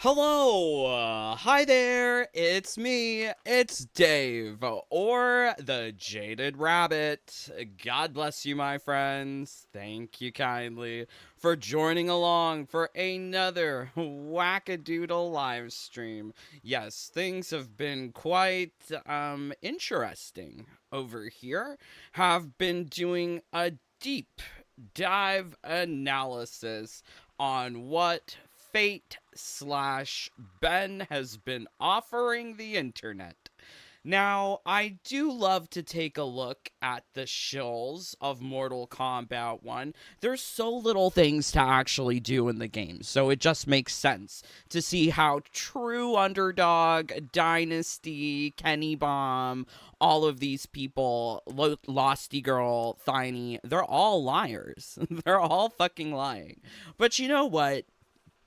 Hello! Hi there! It's me, it's Dave, or the Jaded Rabbit. God bless you, my friends. Thank you kindly for joining along for another wackadoodle live stream. Yes, things have been quite, interesting over here. Have been doing a deep dive analysis on what Fate slash Ben has been offering the internet. Now, I do love to take a look at the shills of Mortal Kombat 1. There's so little things to actually do in the game, so it just makes sense to see how True Underdog, Dynasty, Kenny Bomb, all of these people, Losty Girl, Thiny, they're all liars. They're all fucking lying. But you know what?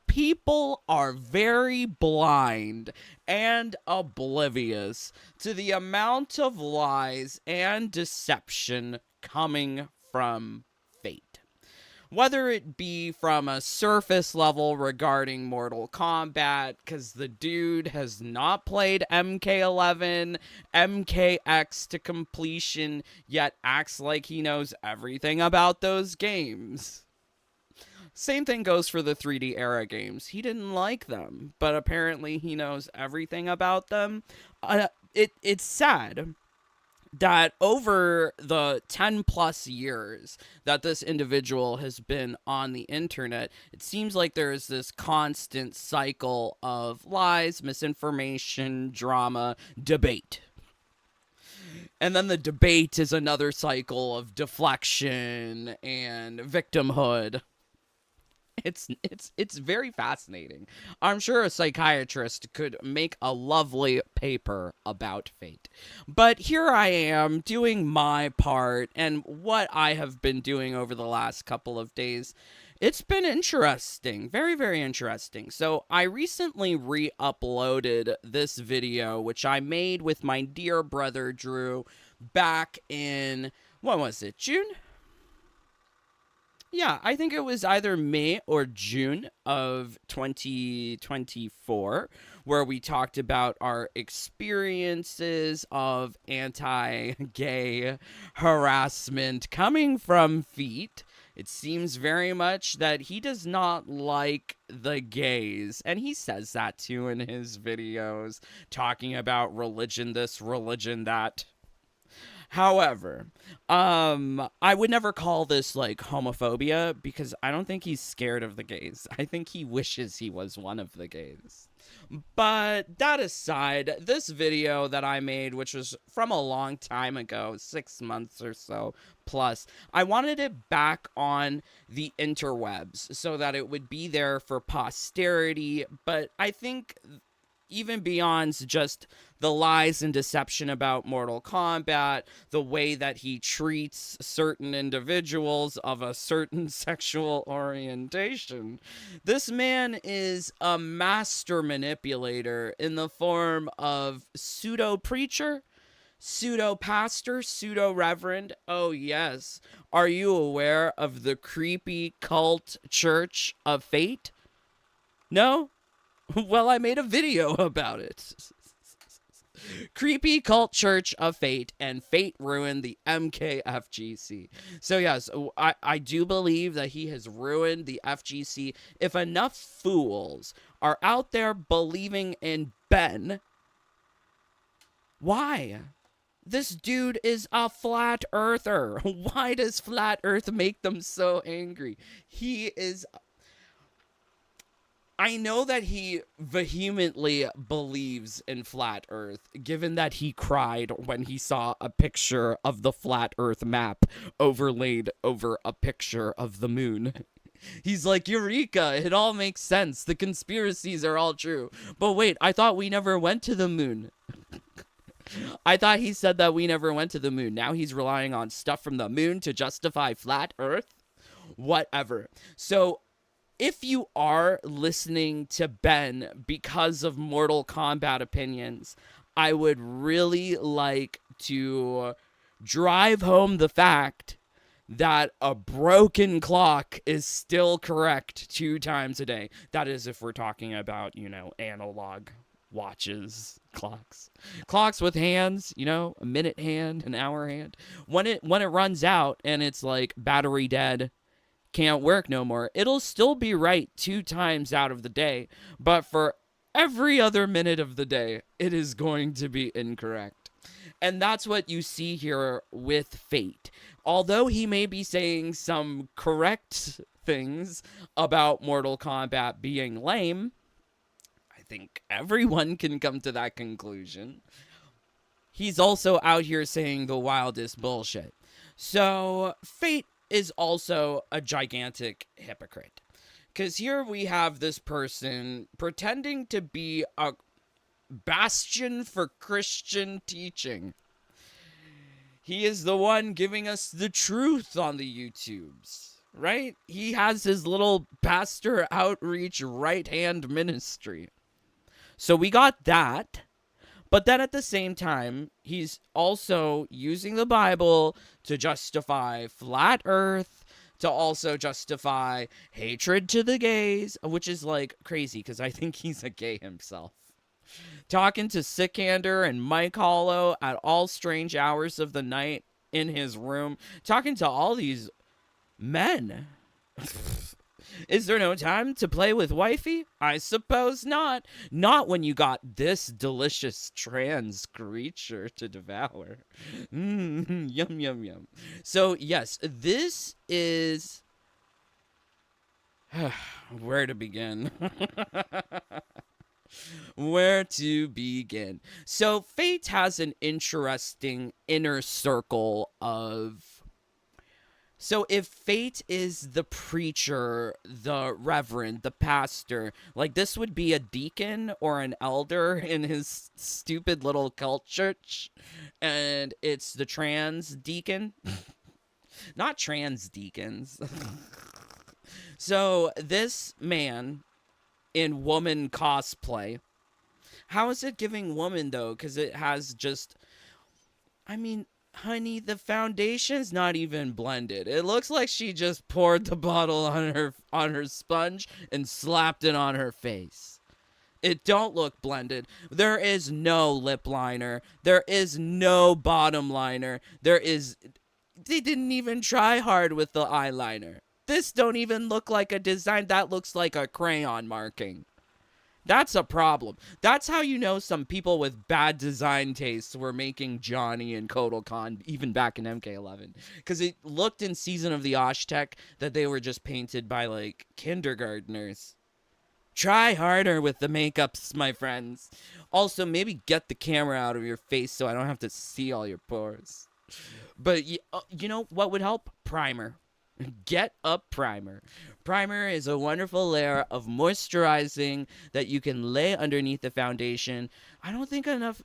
People are very blind and oblivious to the amount of lies and deception coming from Fate. Whether it be from a surface level regarding Mortal Kombat, because the dude has not played MK11, MKX to completion, yet acts like he knows everything about those games. Same thing goes for the 3D era games. He didn't like them, but apparently he knows everything about them. It's sad that over the 10 plus years that this individual has been on the internet, it seems like there's this constant cycle of lies, misinformation, drama, debate. And then the debate is another cycle of deflection and victimhood. It's very fascinating. I'm sure a psychiatrist could make a lovely paper about Fate. But here I am doing my part and what I have been doing over the last couple of days. It's been interesting, very, very interesting. So I recently re-uploaded this video, which I made with my dear brother Drew back in, what was it, June? Yeah, I think it was either May or June of 2024, where we talked about our experiences of anti gay harassment coming from Feet. It seems very much that he does not like the gays, and he says that too in his videos, talking about religion this, religion that. However, I would never call this like homophobia because I don't think he's scared of the gays. I think he wishes he was one of the gays. But that aside, this video that I made, which was from a long time ago, 6 months or so plus, I wanted it back on the interwebs so that it would be there for posterity. But I think even beyond just the lies and deception about Mortal Kombat, the way that he treats certain individuals of a certain sexual orientation, this man is a master manipulator in the form of pseudo-preacher, pseudo-pastor, pseudo-reverend. Oh yes, are you aware of the creepy cult church of Fate? No? Well, I made a video about it. Creepy cult church of Fate, and Fate ruined the MKFGC. So yes, I do believe that he has ruined the FGC. If enough fools are out there believing in Ben, why? This dude is a flat earther. Why does flat earth make them so angry? He is... I know that he vehemently believes in flat earth, given that he cried when he saw a picture of the flat earth map overlaid over a picture of the moon. He's like, Eureka, it all makes sense. The conspiracies are all true. But wait, I thought we never went to the moon. I thought he said that we never went to the moon. Now he's relying on stuff from the moon to justify flat earth? Whatever. So if you are listening to Ben because of Mortal Kombat opinions, I would really like to drive home the fact that a broken clock is still correct 2 times a day. That is if we're talking about, analog watches, clocks with hands, a minute hand, an hour hand. When it runs out and it's like battery dead, can't work no more, it'll still be right 2 times out of the day, but for every other minute of the day, it is going to be incorrect. And that's what you see here with Fate. Although he may be saying some correct things about Mortal Kombat being lame, I think everyone can come to that conclusion. He's also out here saying the wildest bullshit. So, Fate is also a gigantic hypocrite. Because here we have this person pretending to be a bastion for Christian teaching. He is the one giving us the truth on the YouTubes, right? He has his little pastor outreach right-hand ministry. So we got that. But then at the same time, he's also using the Bible to justify flat earth, to also justify hatred to the gays, which is like crazy because I think he's a gay himself. Talking to Sikander and Mike Hollow at all strange hours of the night in his room. Talking to all these men. Is there no time to play with wifey? I suppose not. Not when you got this delicious trans creature to devour. Yum, yum, yum. So, yes, this is... Where to begin? Where to begin? So, Fate has an interesting inner circle of... So if Fate is the preacher, the reverend, the pastor, like this would be a deacon or an elder in his stupid little cult church, and it's the trans deacon. Not trans deacons. So this man in woman cosplay, how is it giving woman though? Because it has just, honey, the foundation's not even blended. It looks like she just poured the bottle on her sponge and slapped it on her face. It don't look blended. There is no lip liner. There is no bottom liner. They didn't even try hard with the eyeliner. This don't even look like a design. That looks like a crayon marking. That's a problem. That's how you know some people with bad design tastes were making Johnny and Kotal Khan even back in MK11. Because it looked in Season of the Oshtek that they were just painted by, like, kindergartners. Try harder with the makeups, my friends. Also, maybe get the camera out of your face so I don't have to see all your pores. But, you know what would help? Primer. Get a primer. Primer is a wonderful layer of moisturizing that you can lay underneath the foundation. I don't think enough,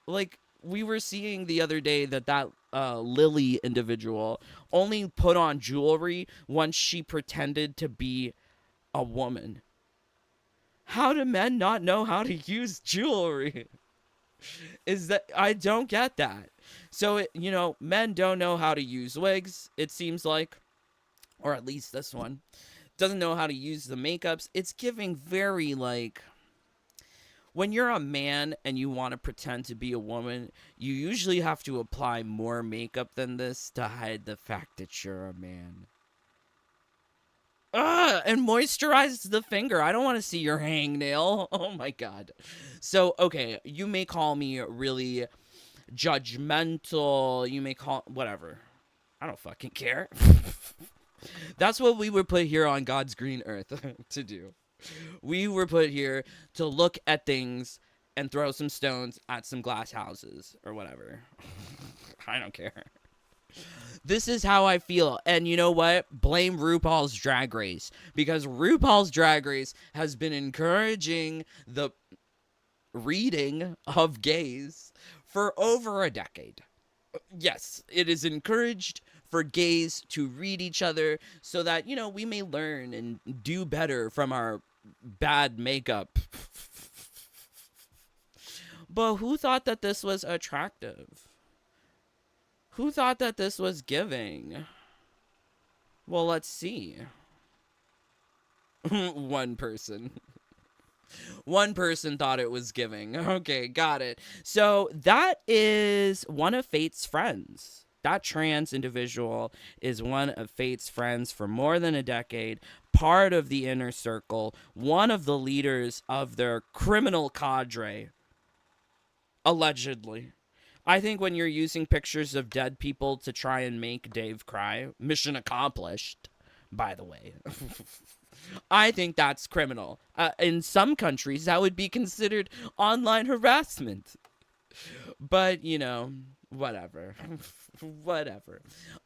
like, we were seeing the other day that Lily individual only put on jewelry once she pretended to be a woman. How do men not know how to use jewelry? I don't get that. So, men don't know how to use wigs, it seems like. Or at least this one. Doesn't know how to use the makeups. It's giving very, like... When you're a man and you want to pretend to be a woman, you usually have to apply more makeup than this to hide the fact that you're a man. And moisturize the finger. I don't want to see your hangnail. Oh my god. So, okay, you may call me really judgmental. You may call... Whatever. I don't fucking care. That's what we were put here on God's green earth to do. We were put here to look at things and throw some stones at some glass houses or whatever. I don't care. This is how I feel. And you know what? Blame RuPaul's Drag Race. Because RuPaul's Drag Race has been encouraging the reading of gays for over a decade. Yes, it is encouraged for gays to read each other so that, we may learn and do better from our bad makeup. But who thought that this was attractive? Who thought that this was giving? Well, let's see. One person. One person thought it was giving. Okay, got it. So that is one of Fate's friends. That trans individual is one of Fate's friends for more than a decade, part of the inner circle, one of the leaders of their criminal cadre, allegedly. I think when you're using pictures of dead people to try and make Dave cry, mission accomplished, by the way. I think that's criminal. In some countries, that would be considered online harassment. But, you know, whatever. Whatever.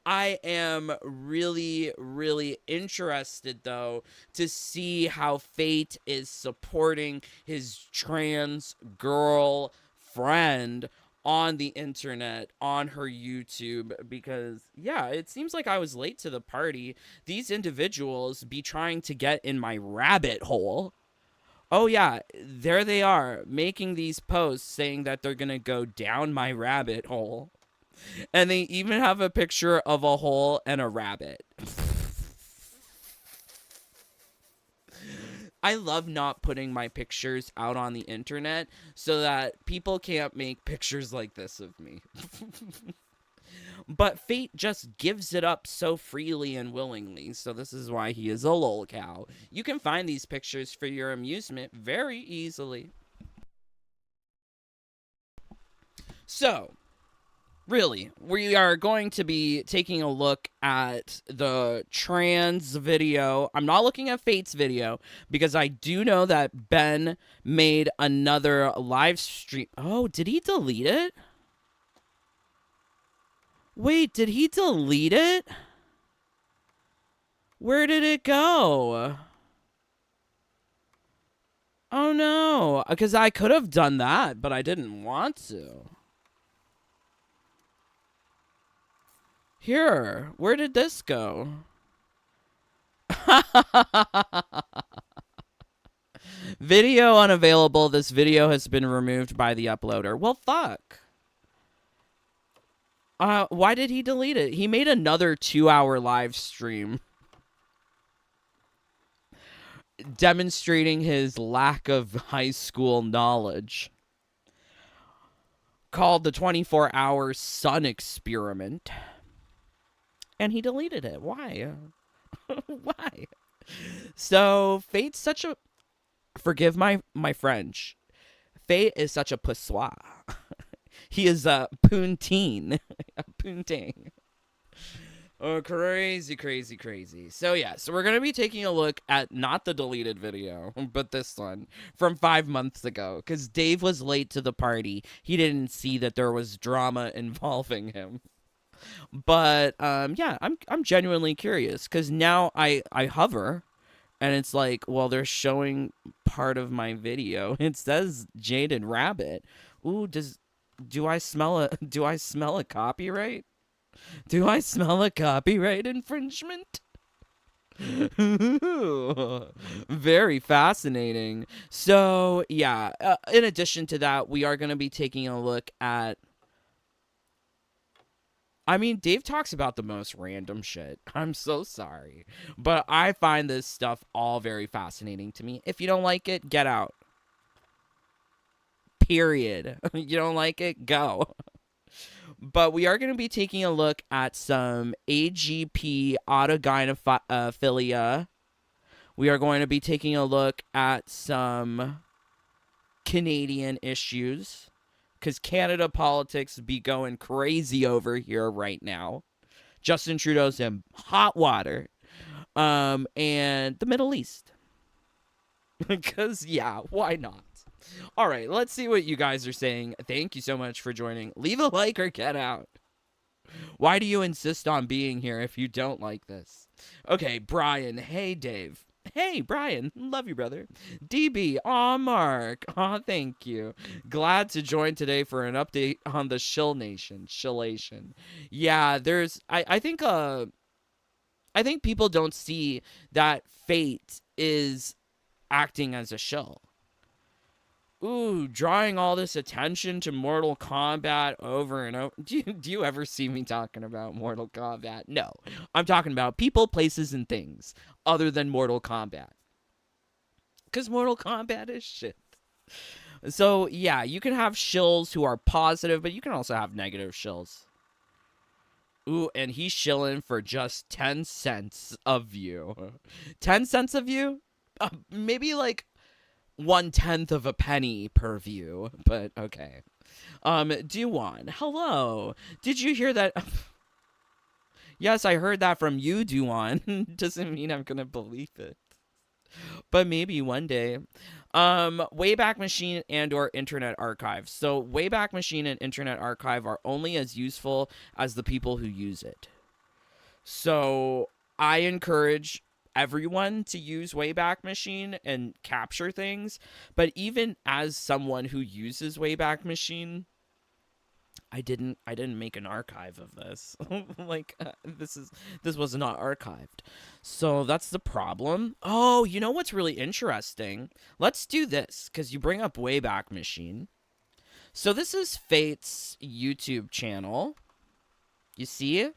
I am really, really interested, though, to see how Fate is supporting his trans girl friend on the internet, on her YouTube, because, yeah, it seems like I was late to the party. These individuals be trying to get in my rabbit hole. Oh, yeah, there they are, making these posts saying that they're gonna go down my rabbit hole. And they even have a picture of a hole and a rabbit. I love not putting my pictures out on the internet so that people can't make pictures like this of me. But Fate just gives it up so freely and willingly, so this is why he is a lolcow. You can find these pictures for your amusement very easily. So, really, we are going to be taking a look at the trans video. I'm not looking at Fate's video because I do know that Ben made another live stream. Oh, did he delete it? Wait, did he delete it? Where did it go? Oh no, because I could have done that, but I didn't want to. Here, where did this go? Video unavailable. This video has been removed by the uploader. Well, fuck. Why did he delete it? He made another 2-hour live stream demonstrating his lack of high school knowledge, called the 24-hour sun experiment. And he deleted it. Why? Why? So, Fate's such a... Forgive my French. Fate is such a poussoir. He is a poontine. A poontang. Oh, crazy, crazy, crazy. So, yeah. So, we're going to be taking a look at not the deleted video, but this one from 5 months ago. Because Dave was late to the party. He didn't see that there was drama involving him. But yeah, I'm genuinely curious because now I hover, and it's like, well, they're showing part of my video. It says Jaded Rabbit. Ooh, do I smell a copyright? Do I smell a copyright infringement? Very fascinating. So yeah, in addition to that, we are going to be taking a look at... I mean, Dave talks about the most random shit. I'm so sorry. But I find this stuff all very fascinating to me. If you don't like it, get out. Period. You don't like it? Go. But we are going to be taking a look at some AGP autogynephilia. We are going to be taking a look at some Canadian issues, because Canada politics be going crazy over here right now. Justin Trudeau's in hot water. And the Middle East. Because, yeah, why not? All right, let's see what you guys are saying. Thank you so much for joining. Leave a like or get out. Why do you insist on being here if you don't like this? Okay, Brian. Hey, Dave. Hey, Brian. Love you, brother. DB. Aw, Mark. Aw, thank you. Glad to join today for an update on the Shill Nation. Shillation. Yeah, there's... I think people don't see that Fate is acting as a shill. ooh, drawing all this attention to Mortal Kombat over and over. Do you ever see me talking about Mortal Kombat? No. I'm talking about people, places, and things other than Mortal Kombat. Because Mortal Kombat is shit. So, yeah, you can have shills who are positive, but you can also have negative shills. Ooh, and he's shilling for just 10 cents a view. 10 cents a view? Maybe like 1/10 of a penny per view, but okay. Duwan, hello. Did you hear that? Yes, I heard that from you, Duwan. Doesn't mean I'm gonna believe it. But maybe one day. Wayback Machine and or Internet Archive. So Wayback Machine and Internet Archive are only as useful as the people who use it. So I encourage everyone to use Wayback Machine and capture things. But even as someone who uses Wayback Machine, I didn't make an archive of this. Like this was not archived. So that's the problem. Oh, you know what's really interesting? Let's do this cuz you bring up Wayback Machine. So this is Fate's YouTube channel. You see?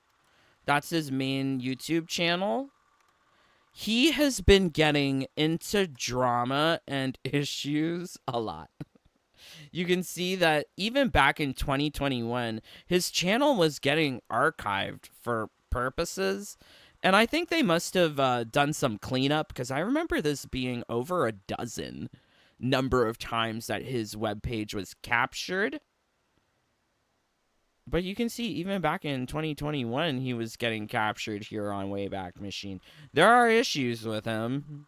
That's his main YouTube channel. He has been getting into drama and issues a lot. You can see that even back in 2021, his channel was getting archived for purposes. And I think they must have done some cleanup because I remember this being over a dozen number of times that his webpage was captured. But you can see even back in 2021, he was getting captured here on Wayback Machine. There are issues with him.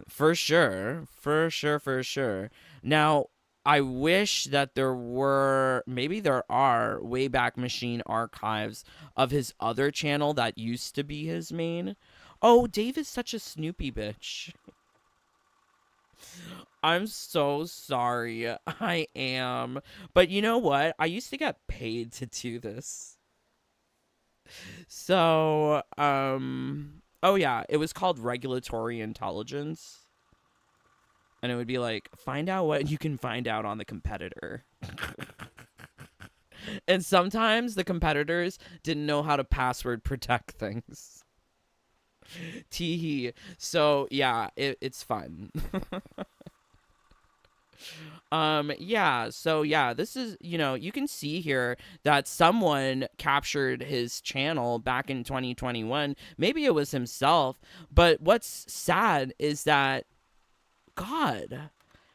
For sure. For sure. Now, I wish that there were, maybe there are Wayback Machine archives of his other channel that used to be his main. Oh, Dave is such a Snoopy bitch. I'm so sorry. I am. But you know what? I used to get paid to do this. So, oh yeah, it was called Regulatory Intelligence. And it would be like, find out what you can find out on the competitor. And sometimes the competitors didn't know how to password protect things. Teehee. So, yeah, it's fun. Yeah, so yeah, this is, you know, you can see here that someone captured his channel back in 2021. Maybe it was himself, but what's sad is that, God,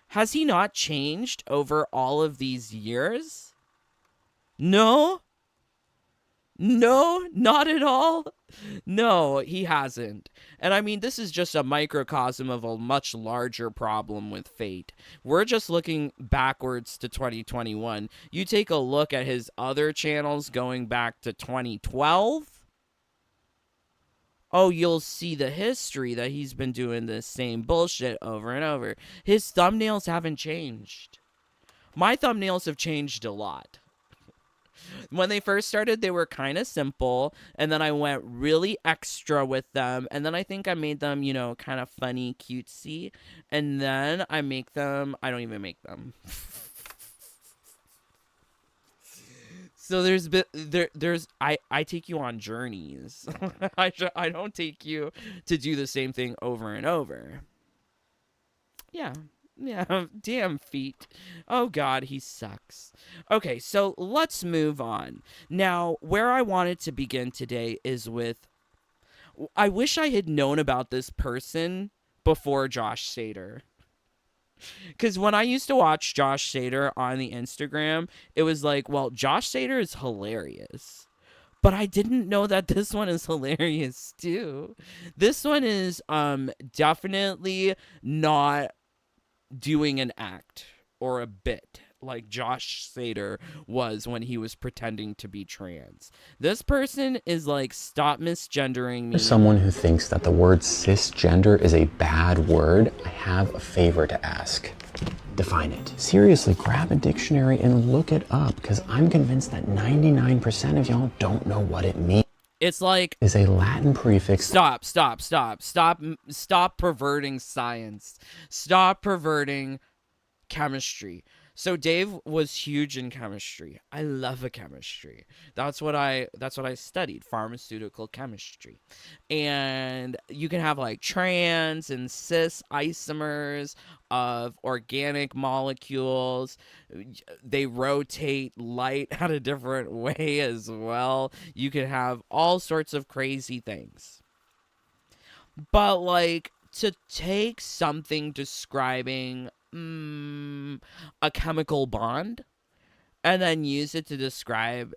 has he not changed over all of these years? No, not at all. No, he hasn't. And I mean, this is just a microcosm of a much larger problem with Fate. We're just looking backwards to 2021. You take a look at his other channels going back to 2012. Oh, you'll see the history that he's been doing the same bullshit over and over. His thumbnails haven't changed. My thumbnails have changed a lot. When they first started, they were kind of simple, and then I went really extra with them, and then I think I made them, you know, kind of funny, cutesy, and then I don't even make them. So I take you on journeys. I don't take you to do the same thing over and over. Yeah, damn feet. Oh God, he sucks. Okay, so let's move on. Now, where I wanted to begin today is with, I wish I had known about this person before Josh Sater. Because when I used to watch Josh Sater on the Instagram, it was like, well, Josh Sater is hilarious. But I didn't know that this one is hilarious too. This one is definitely not doing an act or a bit like Josh Sater was when he was pretending to be trans. This person is like, stop misgendering me. For someone who thinks that the word cisgender is a bad word, I have a favor to ask. Define it. Seriously, grab a dictionary and look it up, because I'm convinced that 99% of y'all don't know what it means. It's like, Is a Latin prefix. Stop perverting science. Stop perverting chemistry. So Dave was huge in chemistry. I love a chemistry. That's what I studied, pharmaceutical chemistry. And you can have like trans and cis isomers of organic molecules. They rotate light at a different way as well. You can have all sorts of crazy things. But like to take something describing a chemical bond and then use it to describe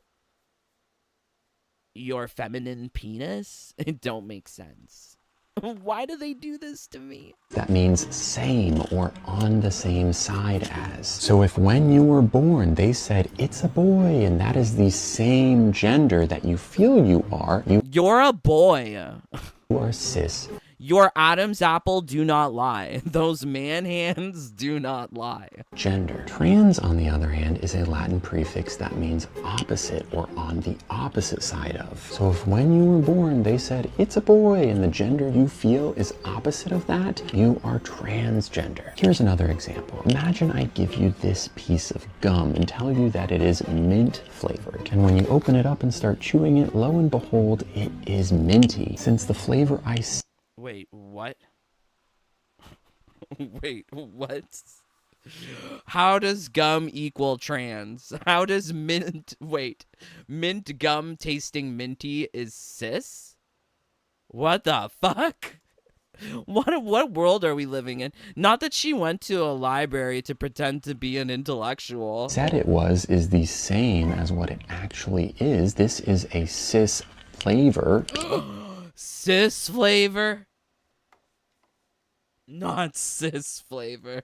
your feminine penis, it don't make sense. Why do they do this to me? That means same or on the same side as. So if when you were born they said it's a boy and that is the same gender that you feel you You're a boy. are cis. Your Adam's apple do not lie. Those man hands do not lie. Gender. Trans, on the other hand, is a Latin prefix that means opposite or on the opposite side of. So if when you were born they said it's a boy and the gender you feel is opposite of that, you are transgender. Here's another example. Imagine I give you this piece of gum and tell you that it is mint flavored. And when you open it up and start chewing it, lo and behold, it is minty. Since the flavor Wait, what? Wait, what? How does gum equal trans? How does mint gum tasting minty is cis? What the fuck? What world are we living in? Not that she went to a library to pretend to be an intellectual. said it was is the same as what it actually is. This is a cis flavor. Cis flavor? Not cis flavor.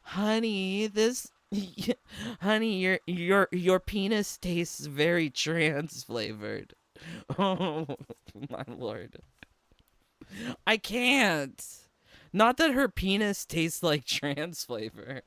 Honey, honey, your penis tastes very trans flavored. Oh my lord. I can't. Not that her penis tastes like trans flavor.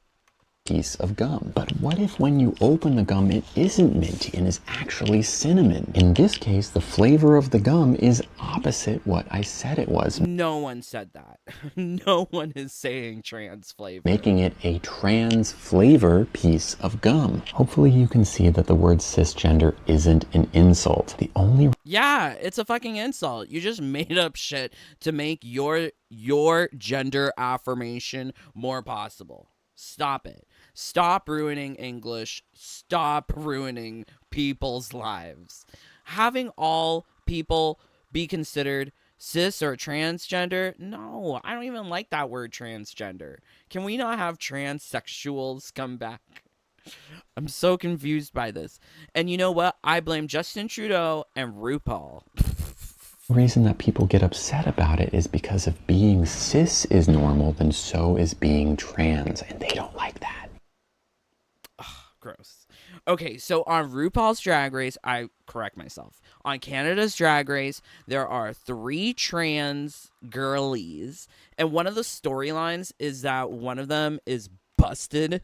Piece of gum. But what if when you open the gum it isn't minty and is actually cinnamon? In this case, the flavor of the gum is opposite what I said it was. No one said that. No one is saying trans flavor. Making it a trans flavor piece of gum. Hopefully you can see that the word cisgender isn't an insult. The only Yeah, it's a fucking insult. You just made up shit to make your gender affirmation more possible. Stop it. Stop ruining English. Stop ruining people's lives. Having all people be considered cis or transgender? No, I don't even like that word transgender. Can we not have transsexuals come back? I'm so confused by this. And you know what? I blame Justin Trudeau and RuPaul. reason that people get upset about it is because if being cis is normal, then so is being trans, and they don't like that. Gross. Okay, so on RuPaul's Drag Race, I correct myself. On Canada's Drag Race, there are 3 trans girlies, and one of the storylines is that one of them is busted.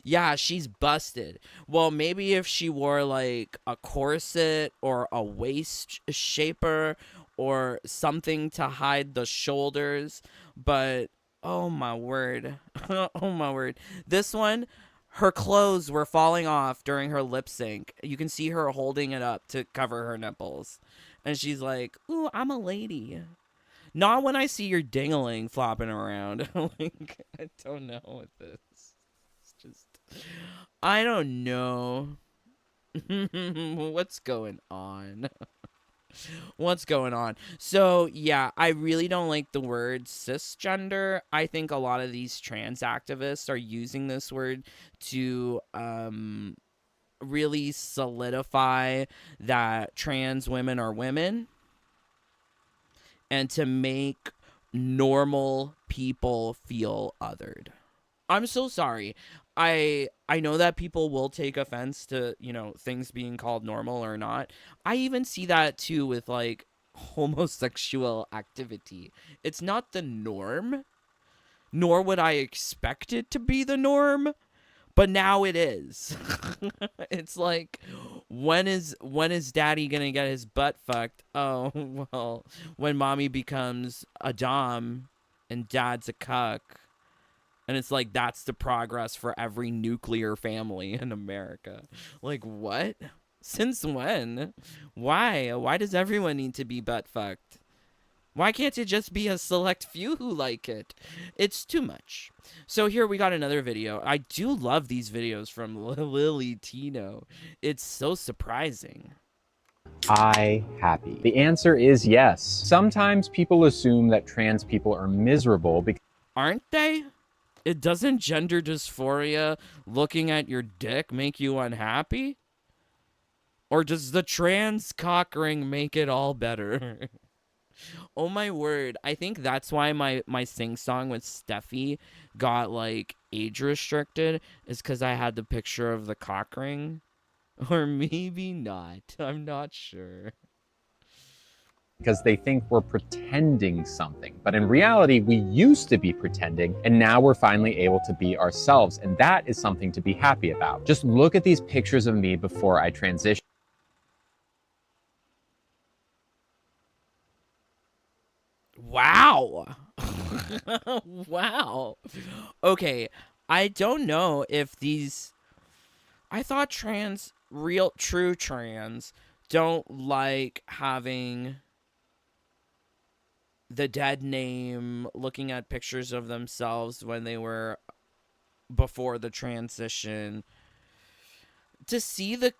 Yeah, she's busted. Well, maybe if she wore like a corset or a waist shaper or something to hide the shoulders, but oh my word. Oh my word. This one, her clothes were falling off during her lip sync. You can see her holding it up to cover her nipples. And she's like, "Ooh, I'm a lady." Not when I see your dingling flopping around. Like, I don't know what this. It's just, I don't know. What's going on? What's going on? So, yeah, I really don't like the word cisgender. I think a lot of these trans activists are using this word to really solidify that trans women are women and to make normal people feel othered. I'm so sorry. I know that people will take offense to, things being called normal or not. I even see that too with like homosexual activity. It's not the norm, nor would I expect it to be the norm, but now it is. It's like, when is daddy gonna get his butt fucked? Oh, well, when mommy becomes a dom. and dad's a cuck. And it's like, that's the progress for every nuclear family in America. Like, what? Since when? Why? Why does everyone need to be butt fucked? Why can't it just be a select few who like it? It's too much. So here we got another video. I do love these videos from Lily Tino. It's so surprising. I happy? The answer is yes. Sometimes people assume that trans people are miserable because Aren't they? It doesn't gender dysphoria looking at your dick make you unhappy? Or does the trans cock ring make it all better? Oh my word. I think that's why my sing song with Steffi got like age restricted, is because I had the picture of the cock ring. Or maybe not. I'm not sure. they think we're pretending something. But in reality, we used to be pretending, and now we're finally able to be ourselves. And that is something to be happy about. Just look at these pictures of me before I transitioned. Wow. Wow. Okay, I don't know if these... I thought true trans don't like having the dead name, looking at pictures of themselves when they were before the transition. To see the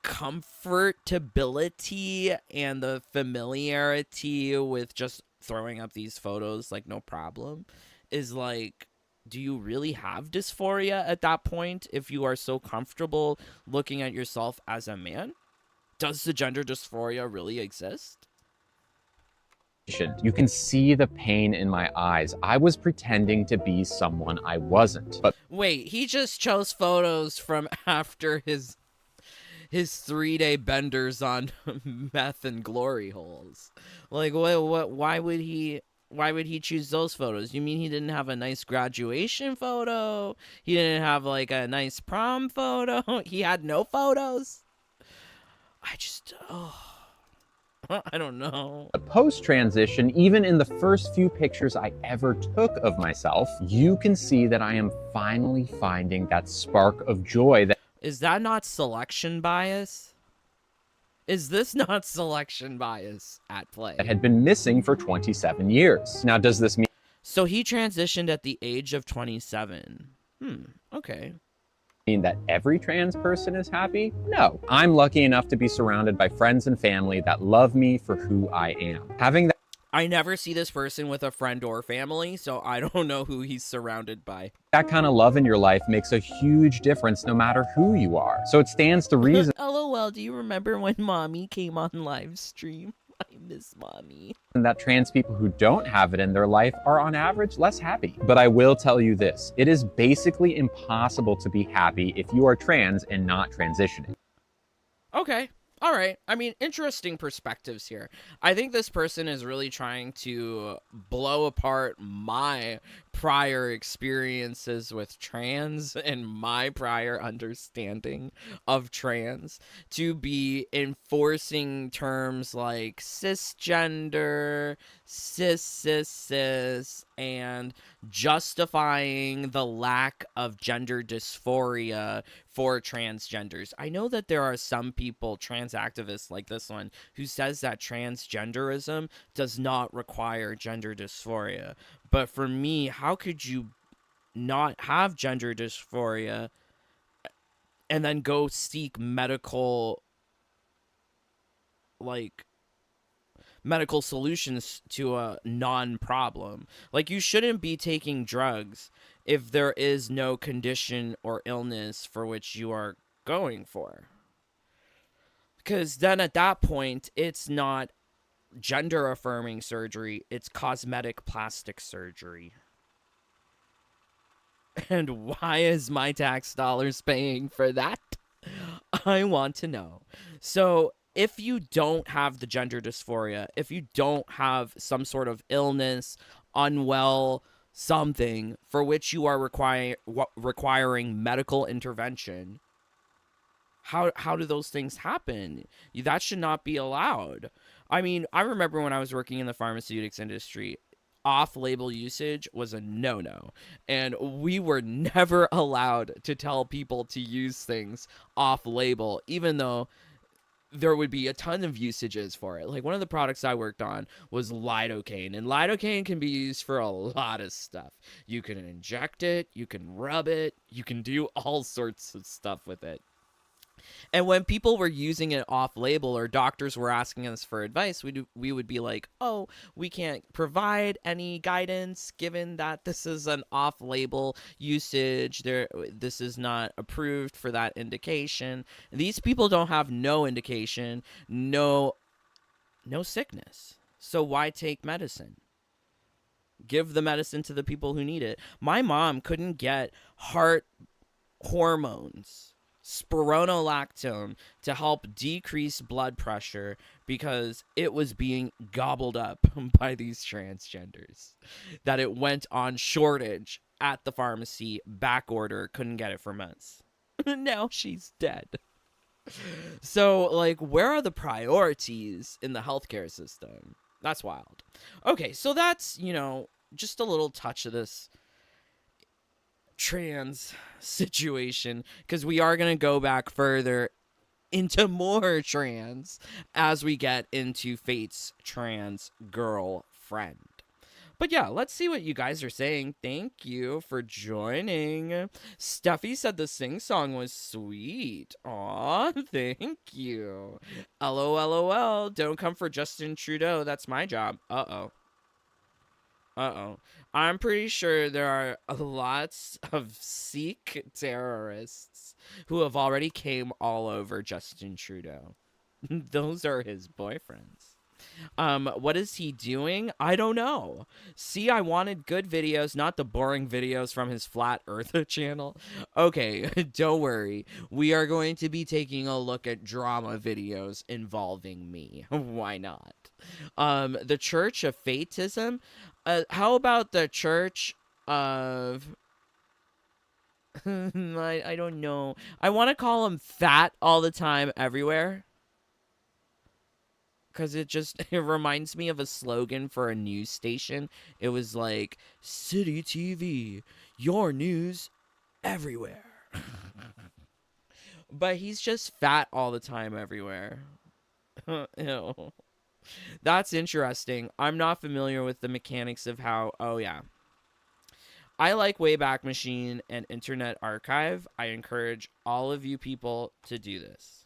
comfortability and the familiarity with just throwing up these photos like no problem is like, do you really have dysphoria at that point if you are so comfortable looking at yourself as a man? Does the gender dysphoria really exist? You can see the pain in my eyes. I was pretending to be someone I wasn't. But wait, he just chose photos from after his 3-day benders on meth and glory holes. Like, what why would he choose those photos? You mean he didn't have a nice graduation photo? He didn't have like a nice prom photo? He had no photos? I just I don't know. post-transition, even in the first few pictures I ever took of myself, you can see that I am finally finding that spark of joy that... Is that not selection bias? Is this not selection bias at play? that had been missing for 27 years. Now, does this mean... So he transitioned at the age of 27. Okay. mean that every trans person is happy? No. I'm lucky enough to be surrounded by friends and family that love me for who I am. Having that... I never see this person with a friend or family, so I don't know who he's surrounded by. that kind of love in your life makes a huge difference no matter who you are. So it stands to reason LOL, do you remember when mommy came on live stream? I miss mommy. that trans people who don't have it in their life are on average less happy. But I will tell you this, it is basically impossible to be happy if you are trans and not transitioning. Okay. All right. I mean, interesting perspectives here. I think this person is really trying to blow apart my prior experiences with trans and my prior understanding of trans to be enforcing terms like cisgender, cis, and justifying the lack of gender dysphoria for transgenders. I know that there are some people, trans activists like this one, who says that transgenderism does not require gender dysphoria. But for me, how could you not have gender dysphoria and then go seek medical solutions to a non-problem? Like, you shouldn't be taking drugs if there is no condition or illness for which you are going for. Because then at that point, it's not gender affirming surgery, it's cosmetic plastic surgery. And why is my tax dollars paying for that? I want to know. So if you don't have the gender dysphoria, if you don't have some sort of illness, unwell, something for which you are requiring medical intervention, how do those things happen? That should not be allowed. I mean, I remember when I was working in the pharmaceutics industry, off-label usage was a no-no, and we were never allowed to tell people to use things off-label, even though there would be a ton of usages for it. Like, one of the products I worked on was lidocaine, and lidocaine can be used for a lot of stuff. You can inject it, you can rub it, you can do all sorts of stuff with it. And when people were using it off label, or doctors were asking us for advice, we would be like, oh, we can't provide any guidance given that this is an off label usage. This is not approved for that indication. These people don't have no indication, no sickness. So why take medicine? Give the medicine to the people who need it. My mom couldn't get heart hormones, spironolactone, to help decrease blood pressure because it was being gobbled up by these transgenders, that it went on shortage at the pharmacy, back order, couldn't get it for months. Now she's dead. So, like, where are the priorities in the healthcare system? That's wild. Okay, so that's, just a little touch of this trans situation, because we are going to go back further into more trans as we get into Fate's trans girlfriend. But yeah, let's see what you guys are saying. Thank you for joining. Steffi said the sing song was sweet. Aw, thank you. LOLOL, don't come for Justin Trudeau. That's my job. Uh-oh. I'm pretty sure there are lots of Sikh terrorists who have already came all over Justin Trudeau. Those are his boyfriends. What is he doing? I don't know. See, I wanted good videos, not the boring videos from his Flat Earth channel. Okay, don't worry. We are going to be taking a look at drama videos involving me. Why not? The Church of Fatism. How about the Church of... I don't know. I want to call him Fat all the time, everywhere. Because it reminds me of a slogan for a news station. It was like, City TV, your news everywhere. But he's just fat all the time everywhere. Ew. That's interesting. I'm not familiar with the mechanics of how... Oh, yeah. I like Wayback Machine and Internet Archive. I encourage all of you people to do this.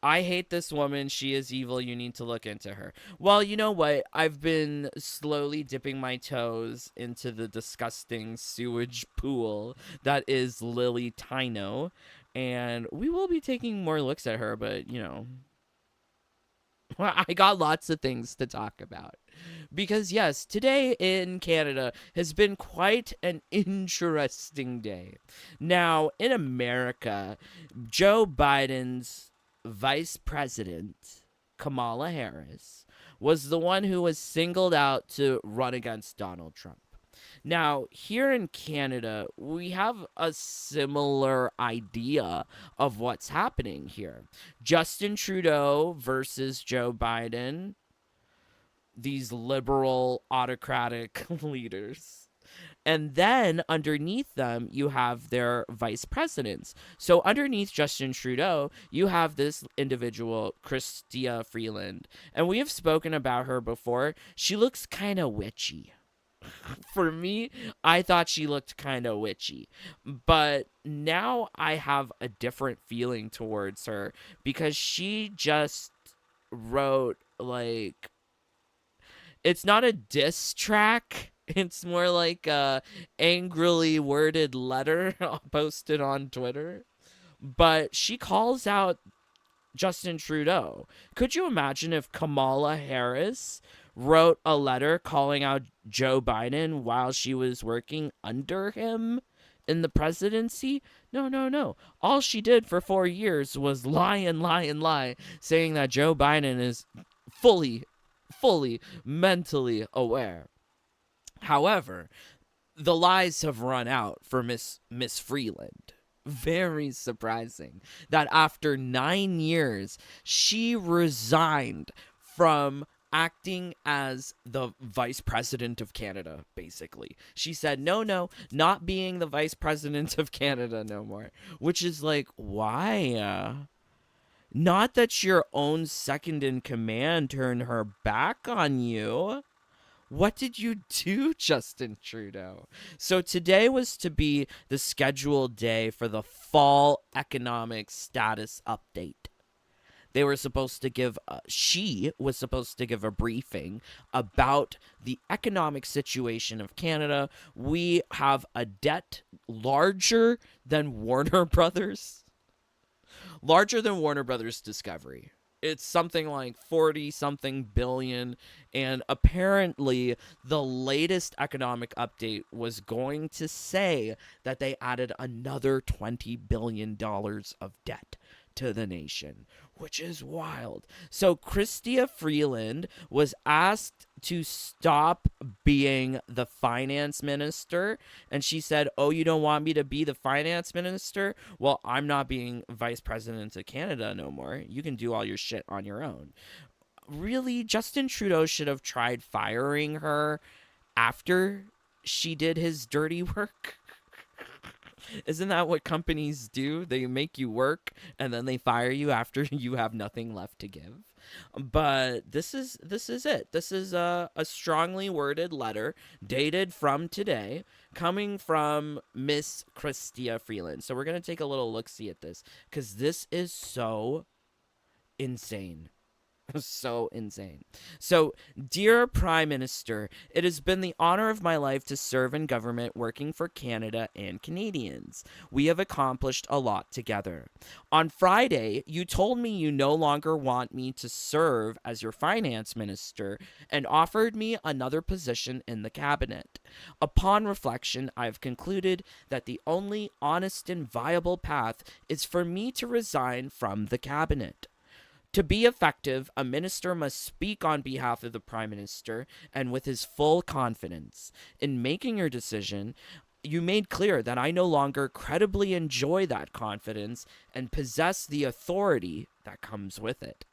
I hate this woman. She is evil. You need to look into her. Well, you know what? I've been slowly dipping my toes into the disgusting sewage pool that is Lily Tino. And we will be taking more looks at her, but, I got lots of things to talk about. Because, yes, today in Canada has been quite an interesting day. Now, in America, Joe Biden's Vice President, Kamala Harris, was the one who was singled out to run against Donald Trump. Now, here in Canada, we have a similar idea of what's happening here. Justin Trudeau versus Joe Biden, these liberal autocratic leaders. And then underneath them, you have their vice presidents. So underneath Justin Trudeau, you have this individual, Chrystia Freeland. And we have spoken about her before. She looks kind of witchy. For me, I thought she looked kind of witchy. But now I have a different feeling towards her because she just wrote, like... It's not a diss track. It's more like a angrily worded letter posted on Twitter. But she calls out Justin Trudeau. Could you imagine if Kamala Harris wrote a letter calling out Joe Biden while she was working under him in the presidency? No. All she did for 4 years was lie, saying that Joe Biden is fully mentally aware. However, the lies have run out for Miss Freeland. Very surprising that after 9 years, she resigned from acting as the vice president of Canada, basically. She said, no, no, not being the vice president of Canada no more. Which is like, why? Not that your own second in command turned her back on you. What did you do, Justin Trudeau? So today was to be the scheduled day for the fall economic status update. They were supposed to give, she was supposed to give a briefing about the economic situation of Canada. We have a debt larger than Warner Brothers, larger than Warner Brothers Discovery. It's something like 40 something billion. And apparently, the latest economic update was going to say that they added another $20 billion of debt to the nation, which is wild. So Chrystia Freeland was asked to stop being the finance minister, and she said, oh, you don't want me to be the finance minister? Well, I'm not being vice president of Canada no more. You can do all your shit on your own. Really, Justin Trudeau should have tried firing her after she did his dirty work. Isn't that what companies do? They make you work and then they fire you after you have nothing left to give. But this is it. This is a strongly worded letter dated from today, coming from Miss Chrystia Freeland. So we're gonna take a little look-see at this, because this is so insane. So insane. So, dear Prime Minister, it has been the honor of my life to serve in government working for Canada and Canadians. We have accomplished a lot together. On Friday, you told me you no longer want me to serve as your finance minister and offered me another position in the cabinet. Upon reflection, I've concluded that the only honest and viable path is for me to resign from the cabinet. To be effective, a minister must speak on behalf of the Prime Minister and with his full confidence. In making your decision, you made clear that I no longer credibly enjoy that confidence and possess the authority that comes with it.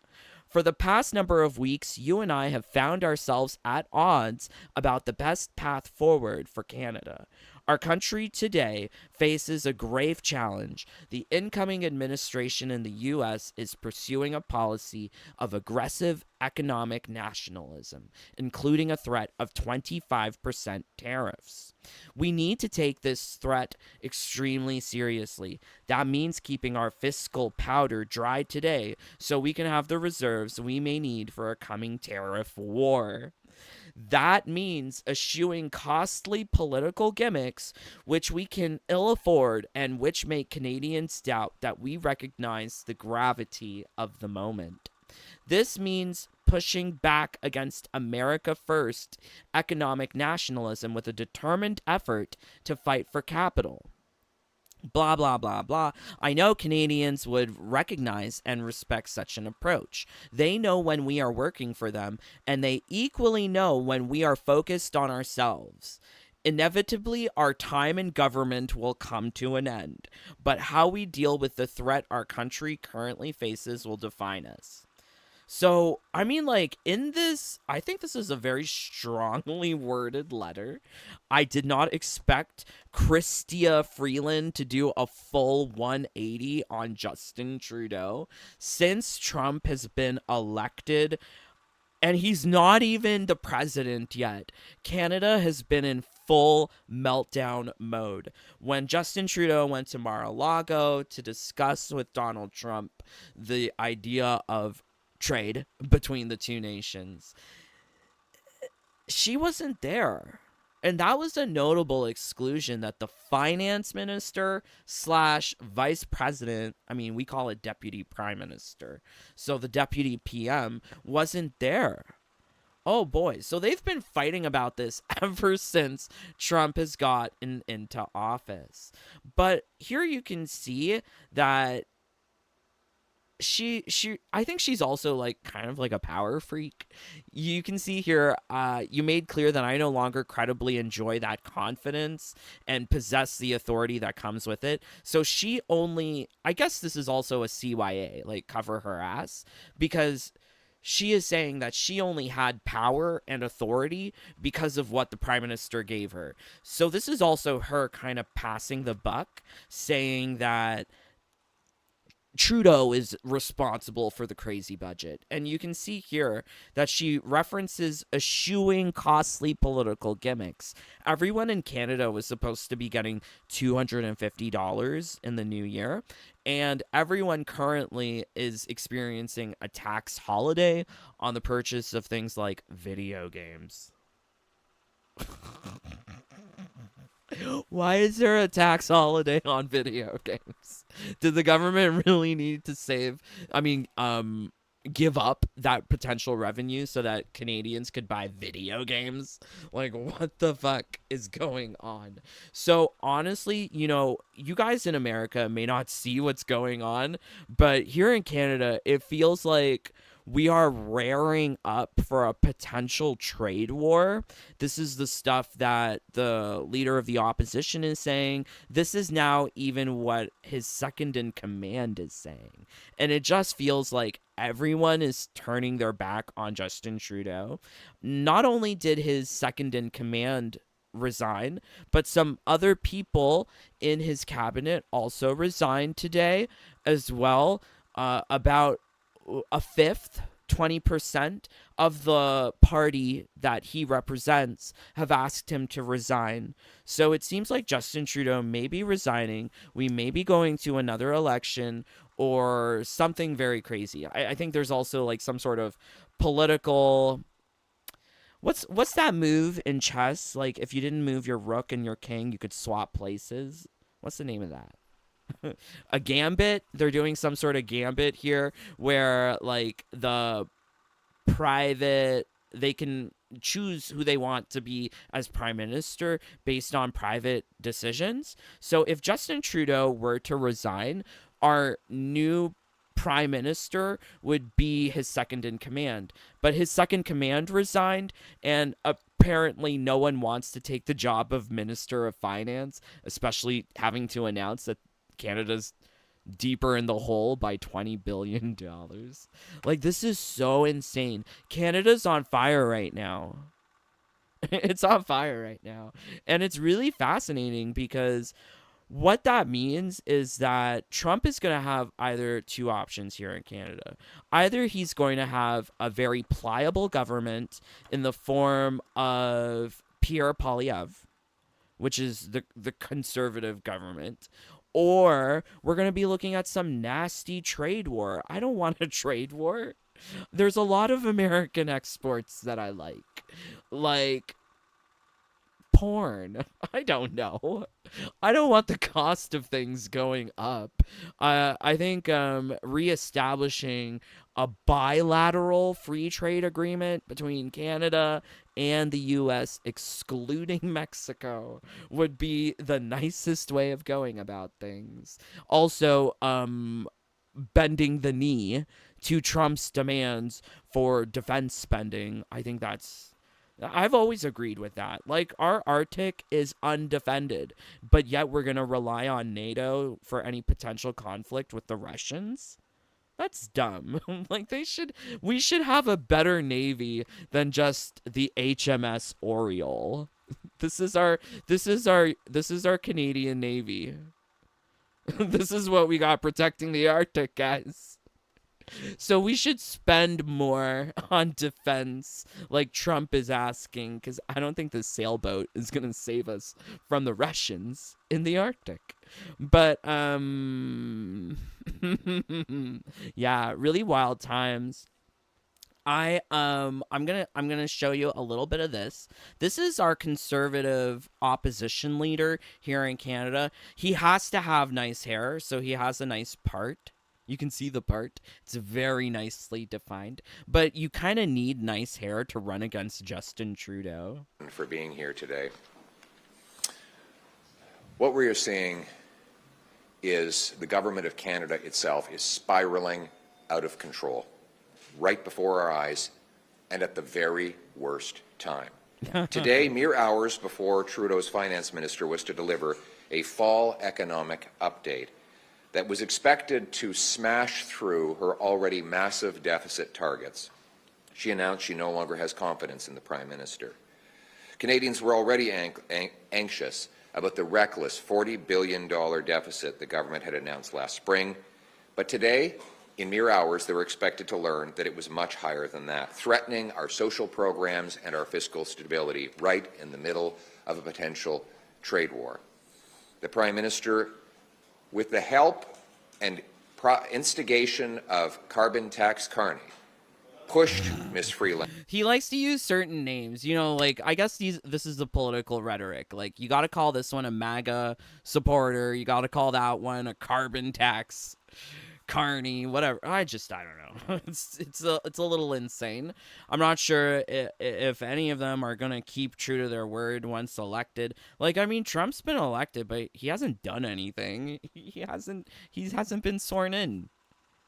For the past number of weeks, you and I have found ourselves at odds about the best path forward for Canada. Our country today faces a grave challenge. The incoming administration in the U.S. is pursuing a policy of aggressive economic nationalism, including a threat of 25% tariffs. We need to take this threat extremely seriously. That means keeping our fiscal powder dry today so we can have the reserves we may need for a coming tariff war. That means eschewing costly political gimmicks which we can ill afford and which make Canadians doubt that we recognize the gravity of the moment. This means pushing back against America First economic nationalism with a determined effort to fight for capital. Blah, blah, blah, blah. I know Canadians would recognize and respect such an approach. They know when we are working for them, and they equally know when we are focused on ourselves. Inevitably, our time in government will come to an end, but how we deal with the threat our country currently faces will define us. So, I mean, like, in this, I think this is a very strongly worded letter. I did not expect Chrystia Freeland to do a full 180 on Justin Trudeau since Trump has been elected. And he's not even the president yet. Canada has been in full meltdown mode. When Justin Trudeau went to Mar-a-Lago to discuss with Donald Trump the idea of trade between the two nations, she wasn't there. And that was a notable exclusion, that the finance minister slash vice president, I mean, we call it deputy prime minister, so the deputy PM wasn't there. Oh boy. So they've been fighting about this ever since Trump has got into office. But here you can see that she I think she's also like kind of like a power freak. You can see here, you made clear that I no longer credibly enjoy that confidence and possess the authority that comes with it. So she only, I guess this is also a CYA, like cover her ass, because she is saying that she only had power and authority because of what the prime minister gave her. So this is also her kind of passing the buck, saying that Trudeau is responsible for the crazy budget. And you can see here that she references eschewing costly political gimmicks. Everyone in Canada was supposed to be getting $250 in the new year, and everyone currently is experiencing a tax holiday on the purchase of things like video games. Why is there a tax holiday on video games? Did the government really need to give up that potential revenue so that Canadians could buy video games? Like, what the fuck is going on? So, honestly, you guys in America may not see what's going on, but here in Canada, it feels like we are raring up for a potential trade war. This is the stuff that the leader of the opposition is saying. This is now even what his second in command is saying. And it just feels like everyone is turning their back on Justin Trudeau. Not only did his second in command resign, but some other people in his cabinet also resigned today as well. About a fifth, 20% of the party that he represents have asked him to resign. So it seems like Justin Trudeau may be resigning. We may be going to another election or something very crazy. I think there's also like some sort of political. What's that move in chess? Like if you didn't move your rook and your king, you could swap places. What's the name of that? A gambit. They're doing some sort of gambit here where like the private, they can choose who they want to be as prime minister based on private decisions. So if Justin Trudeau were to resign, our new prime minister would be his second in command, but his second command resigned, and apparently no one wants to take the job of minister of finance, especially having to announce that Canada's deeper in the hole by $20 billion. Like, this is so insane. Canada's on fire right now. It's on fire right now. And it's really fascinating because what that means is that Trump is going to have either two options here in Canada. Either he's going to have a very pliable government in the form of Pierre Poilievre, which is the conservative government, or we're going to be looking at some nasty trade war. I don't want a trade war. There's a lot of American exports that I like porn. I don't know. I don't want the cost of things going up. I think reestablishing a bilateral free trade agreement between Canada and the U.S., excluding Mexico, would be the nicest way of going about things. Also, bending the knee to Trump's demands for defense spending. I've always agreed with that. Like, our Arctic is undefended, but yet we're going to rely on NATO for any potential conflict with the Russians? That's dumb. Like, we should have a better navy than just the HMS Oriole. This is our Canadian Navy. This is what we got protecting the Arctic, guys. So we should spend more on defense like Trump is asking, because I don't think the sailboat is going to save us from the Russians in the Arctic. But yeah, really wild times. I'm gonna show you a little bit of this. This is our conservative opposition leader here in Canada. He has to have nice hair, so he has a nice part. You can see the part. It's very nicely defined. But you kind of need nice hair to run against Justin Trudeau. For being here today. What we are seeing is the government of Canada itself is spiraling out of control right before our eyes and at the very worst time. Today, mere hours before Trudeau's finance minister was to deliver a fall economic update that was expected to smash through her already massive deficit targets, she announced she no longer has confidence in the Prime Minister. Canadians were already anxious about the reckless $40 billion deficit the government had announced last spring, but today, in mere hours, they were expected to learn that it was much higher than that, threatening our social programs and our fiscal stability right in the middle of a potential trade war. The Prime Minister, with the help and instigation of carbon tax Carney, pushed Ms. Freeland. He likes to use certain names, you know, like, I guess this is the political rhetoric. Like, you got to call this one a MAGA supporter. You got to call that one a carbon tax Carney, whatever. I don't know. It's a little insane. I'm not sure if any of them are gonna keep true to their word once elected. Like, I mean, Trump's been elected, but he hasn't done anything. He hasn't been sworn in.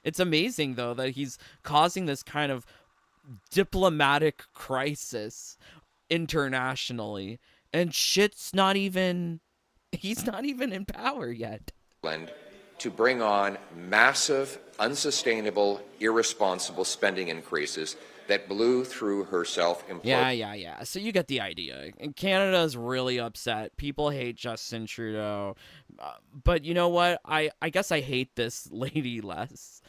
It's amazing though that he's causing this kind of diplomatic crisis internationally, and he's not even in power yet. To bring on massive, unsustainable, irresponsible spending increases that blew through her self-employed. Yeah. So you get the idea. And Canada's really upset. People hate Justin Trudeau. But you know what? I guess I hate this lady less.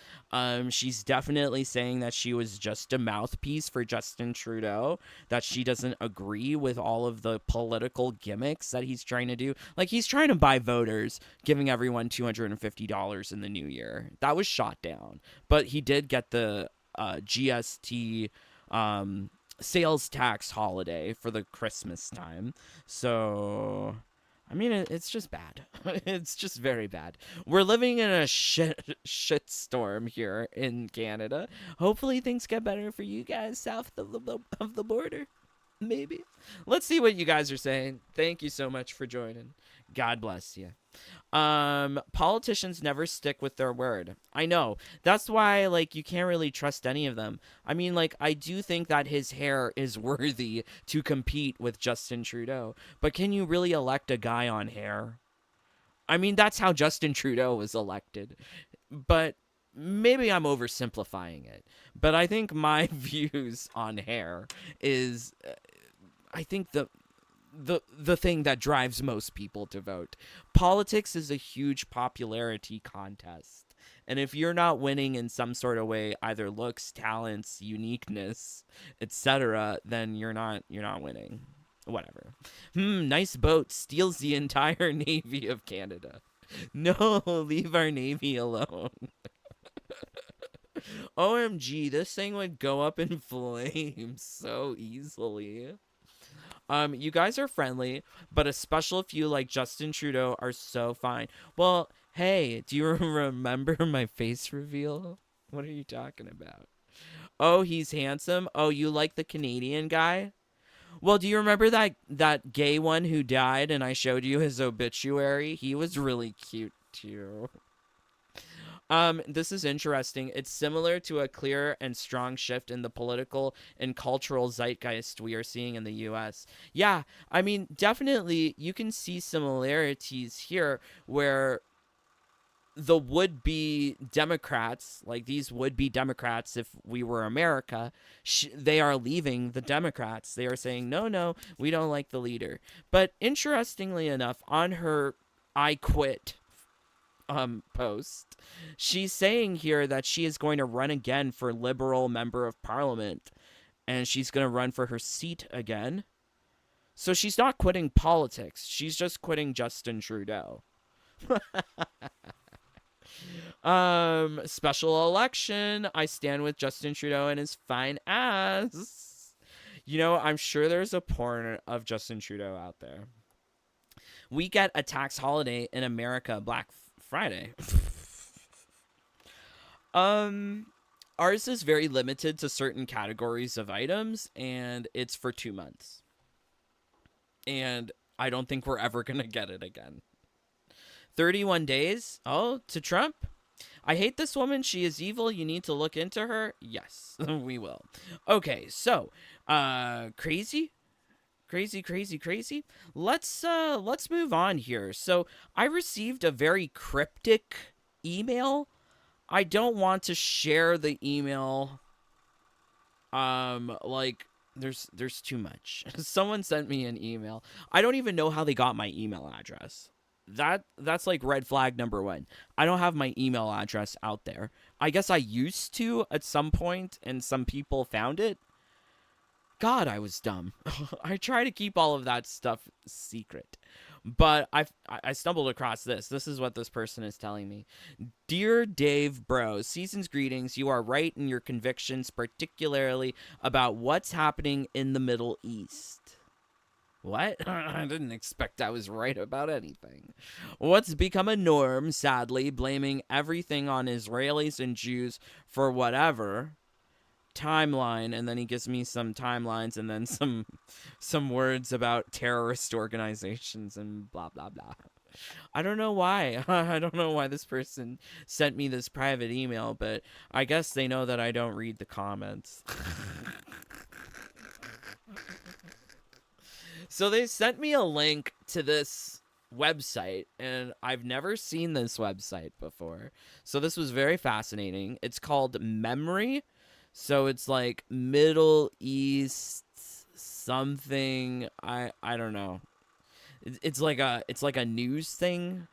She's definitely saying that she was just a mouthpiece for Justin Trudeau, that she doesn't agree with all of the political gimmicks that he's trying to do. Like, he's trying to buy voters, giving everyone $250 in the new year. That was shot down. But he did get the GST sales tax holiday for the Christmas time. So, I mean, it's just bad. It's just very bad. We're living in a shit storm here in Canada. Hopefully things get better for you guys south of the border. Maybe. Let's see what you guys are saying. Thank you so much for joining. God bless you. Politicians never stick with their word. I know. That's why, like, you can't really trust any of them. I mean, like, I do think that his hair is worthy to compete with Justin Trudeau. But can you really elect a guy on hair? I mean, that's how Justin Trudeau was elected. But maybe I'm oversimplifying it. But I think my views on hair is, I think the thing that drives most people to vote. Politics is a huge popularity contest. And if you're not winning in some sort of way, either looks, talents, uniqueness, etc., then you're not winning. Whatever. Nice boat steals the entire Navy of Canada. No, leave our Navy alone. OMG, this thing would go up in flames so easily. You guys are friendly, but a special few like Justin Trudeau are so fine. Well, hey, do you remember my face reveal? What are you talking about? Oh, he's handsome? Oh, you like the Canadian guy? Well, do you remember that gay one who died and I showed you his obituary? He was really cute too. This is interesting. It's similar to a clear and strong shift in the political and cultural zeitgeist we are seeing in the U.S. Yeah, I mean, definitely you can see similarities here where the would-be Democrats, like these would-be Democrats, if we were America, they are leaving the Democrats. They are saying, no, we don't like the leader. But interestingly enough, on her I Quit post, she's saying here that she is going to run again for Liberal Member of Parliament, and she's going to run for her seat again. So she's not quitting politics. She's just quitting Justin Trudeau. Special election. I stand with Justin Trudeau and his fine ass. You know, I'm sure there's a porn of Justin Trudeau out there. We get a tax holiday in America, Black Friday. Ours is very limited to certain categories of items, and it's for 2 months. And I don't think we're ever gonna get it again. 31 days? Oh, to Trump? I hate this woman. She is evil. You need to look into her. Yes, we will. Okay, so, crazy. Let's move on here. So I received a very cryptic email. I don't want to share the email Like there's too much. Someone sent me an email. I don't even know how they got my email address. That's like red flag number 1. I don't have my email address out there. I guess I used to at some point and some people found it. God, I was dumb. I try to keep all of that stuff secret. But I stumbled across this. This is what this person is telling me. Dear Dave Bro, season's greetings. You are right in your convictions, particularly about what's happening in the Middle East. What? I didn't expect I was right about anything. What's become a norm, sadly, blaming everything on Israelis and Jews for whatever. Timeline, and then he gives me some timelines and then some words about terrorist organizations and blah blah blah. I don't know why. I don't know why this person sent me this private email, but I guess they know that I don't read the comments. So they sent me a link to this website, and I've never seen this website before. So this was very fascinating. It's called Memory. So it's like Middle East something. I don't know. It's like a news thing.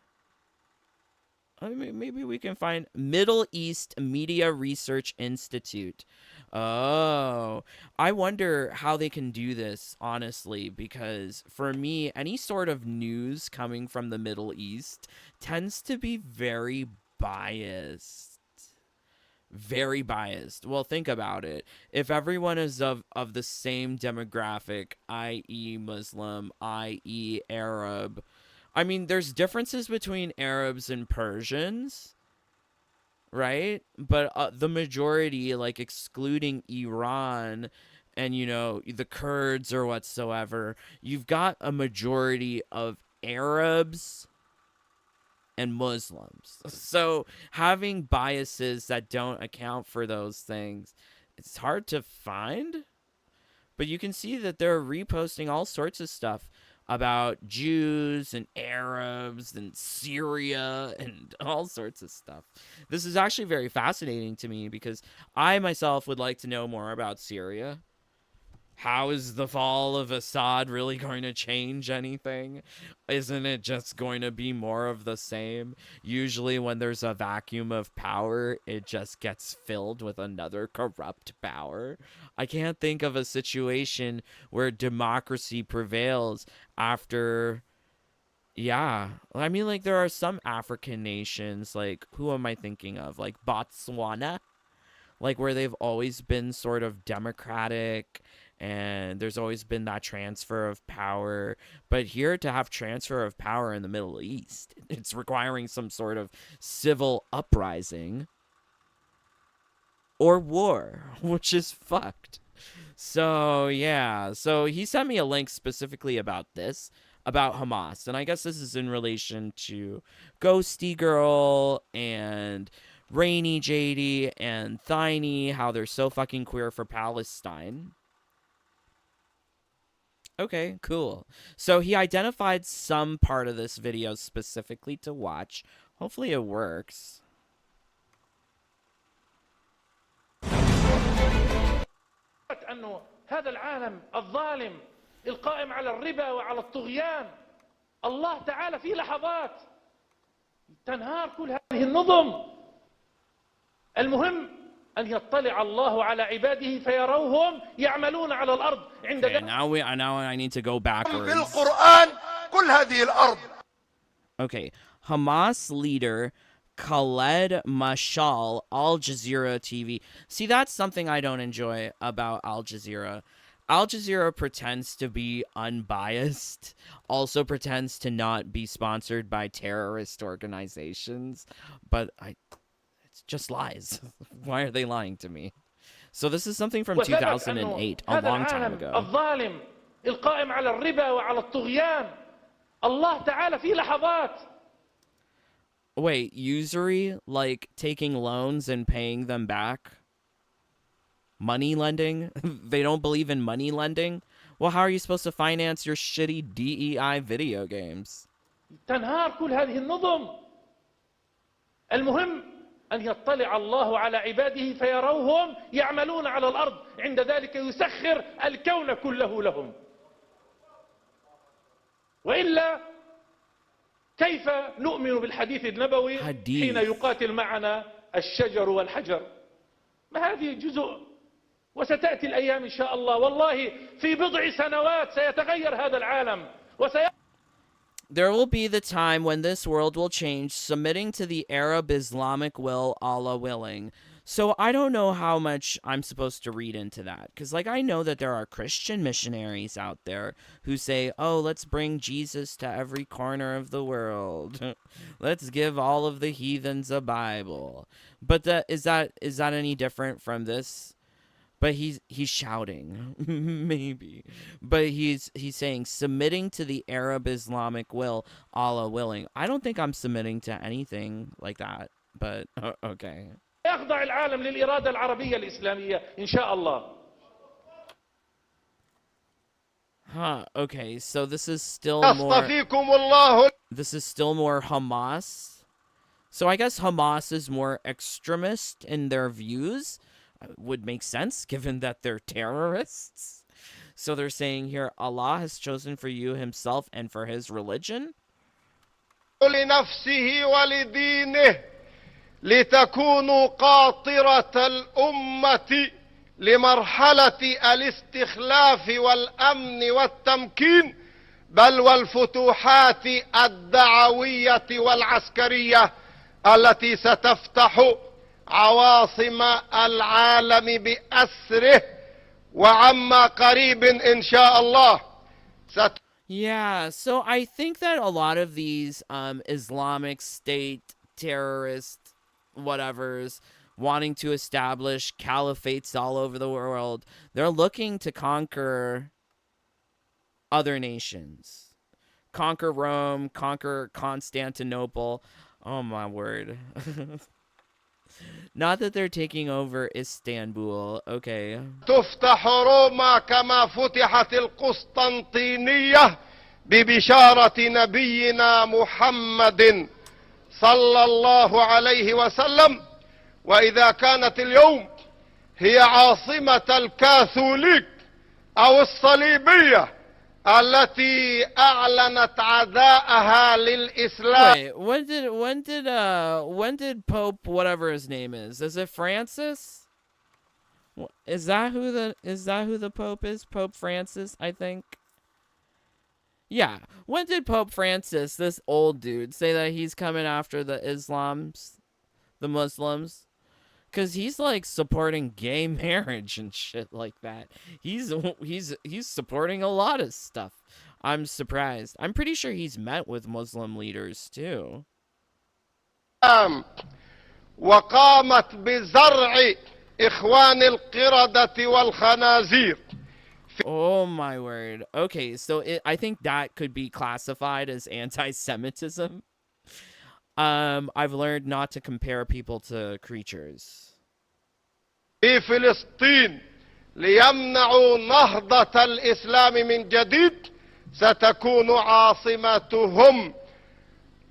I mean, maybe we can find Middle East Media Research Institute. Oh, I wonder how they can do this, honestly, because for me, any sort of news coming from the Middle East tends to be very biased. Very biased. Well, think about it. If everyone is of the same demographic, i.e. Muslim, i.e. Arab, I mean, there's differences between Arabs and Persians, right? But the majority, like excluding Iran and, you know, the Kurds or whatsoever, you've got a majority of Arabs and Muslims. So having biases that don't account for those things, it's hard to find. But you can see that they're reposting all sorts of stuff about Jews and Arabs and Syria and all sorts of stuff. This is actually very fascinating to me because I myself would like to know more about Syria. How is the fall of Assad really going to change anything? Isn't it just going to be more of the same? Usually when there's a vacuum of power, it just gets filled with another corrupt power. I can't think of a situation where democracy prevails after... Yeah, I mean, like, there are some African nations, like, who am I thinking of? Like, Botswana? Like, where they've always been sort of democratic, and there's always been that transfer of power. But here, to have transfer of power in the Middle East, it's requiring some sort of civil uprising or war, which is fucked. So, yeah. So he sent me a link specifically about this, about Hamas. And I guess this is in relation to Ghosty Girl and Rainy JD and Thiny, how they're so fucking queer for Palestine. Okay, cool. So he identified some part of this video specifically to watch. Hopefully it works. أنه هذا العالم الظالم القائم على الربا وعلى الطغيان الله تعالى في لحظات تنهار كل هذه النظم المهم أن يطلع الله على عباده فيروهم يعملون على الأرض عند Okay, now I need to go backwards. بالقرآن كل هذه الأرض. Okay, Hamas leader Khaled Mashal, Al Jazeera TV. See, that's something I don't enjoy about Al Jazeera. Al Jazeera pretends to be unbiased, also pretends to not be sponsored by terrorist organizations, but it's just lies. Why are they lying to me? So this is something from 2008, a long time ago. الظالم القائم على الربا وعلى الطغيان الله تعالى في لحظات. Wait, usury, like taking loans and paying them back? Money lending? They don't believe in money lending? Well, how are you supposed to finance your shitty DEI video games? تنهار كل هذه النظم المهم أن يطلع الله على عباده فيروهم يعملون على الأرض، عند ذلك يسخر الكون كله لهم. وإلا كيف نؤمن بالحديث النبوي حين يقاتل معنا الشجر والحجر؟ ما هذه جزء، وستأتي الأيام إن شاء الله، والله في بضع سنوات سيتغير هذا العالم There will be the time when this world will change, submitting to the Arab Islamic will, Allah willing. So I don't know how much I'm supposed to read into that. Because, like, I know that there are Christian missionaries out there who say, oh, let's bring Jesus to every corner of the world. Let's give all of the heathens a Bible. But is that any different from this? But he's shouting, maybe. But he's saying, submitting to the Arab Islamic will, Allah willing. I don't think I'm submitting to anything like that, but okay. يخضع العالم للإرادة العربية الإسلامية إن شاء الله. Huh, okay, so this is still more Hamas. So I guess Hamas is more extremist in their views. Would make sense given that they're terrorists. So they're saying here, Allah has chosen for you himself and for his religion. لنفسه ولدينه لتكونوا قاطرة الأمة لمرحلة الاستخلاف والأمن والتمكين بل والفتوحات الدعوية والعسكرية التي ستفتح عواصم العالم بأسره وعما قريب إن شاء الله. Yeah, so I think that a lot of these Islamic State terrorist whatevers wanting to establish caliphates all over the world, they're looking to conquer other nations. Conquer Rome, conquer Constantinople. Oh my word. Not that they're taking over Istanbul, okay. تفتح روما كما فتحت القسطنطينية ببشارة نبينا محمد صلى الله عليه وسلم. وإذا كانت اليوم هي عاصمة الكاثوليك أو الصليبية التي أعلنت عداءها للإسلام. Wait, when did Pope whatever his name is? Is it Francis? Is that who the Pope is? Pope Francis, I think. Yeah. When did Pope Francis, this old dude, say that he's coming after the Muslims? Cause he's like supporting gay marriage and shit like that. He's supporting a lot of stuff. I'm surprised. I'm pretty sure he's met with Muslim leaders too. وقامت بزرع إخوان القردة والخنازير. Oh my word. Okay, so I think that could be classified as anti-Semitism. I've learned not to compare people to creatures. في فلسطين ليمنعوا نهضة الإسلام من جديد ستكون عاصمتهم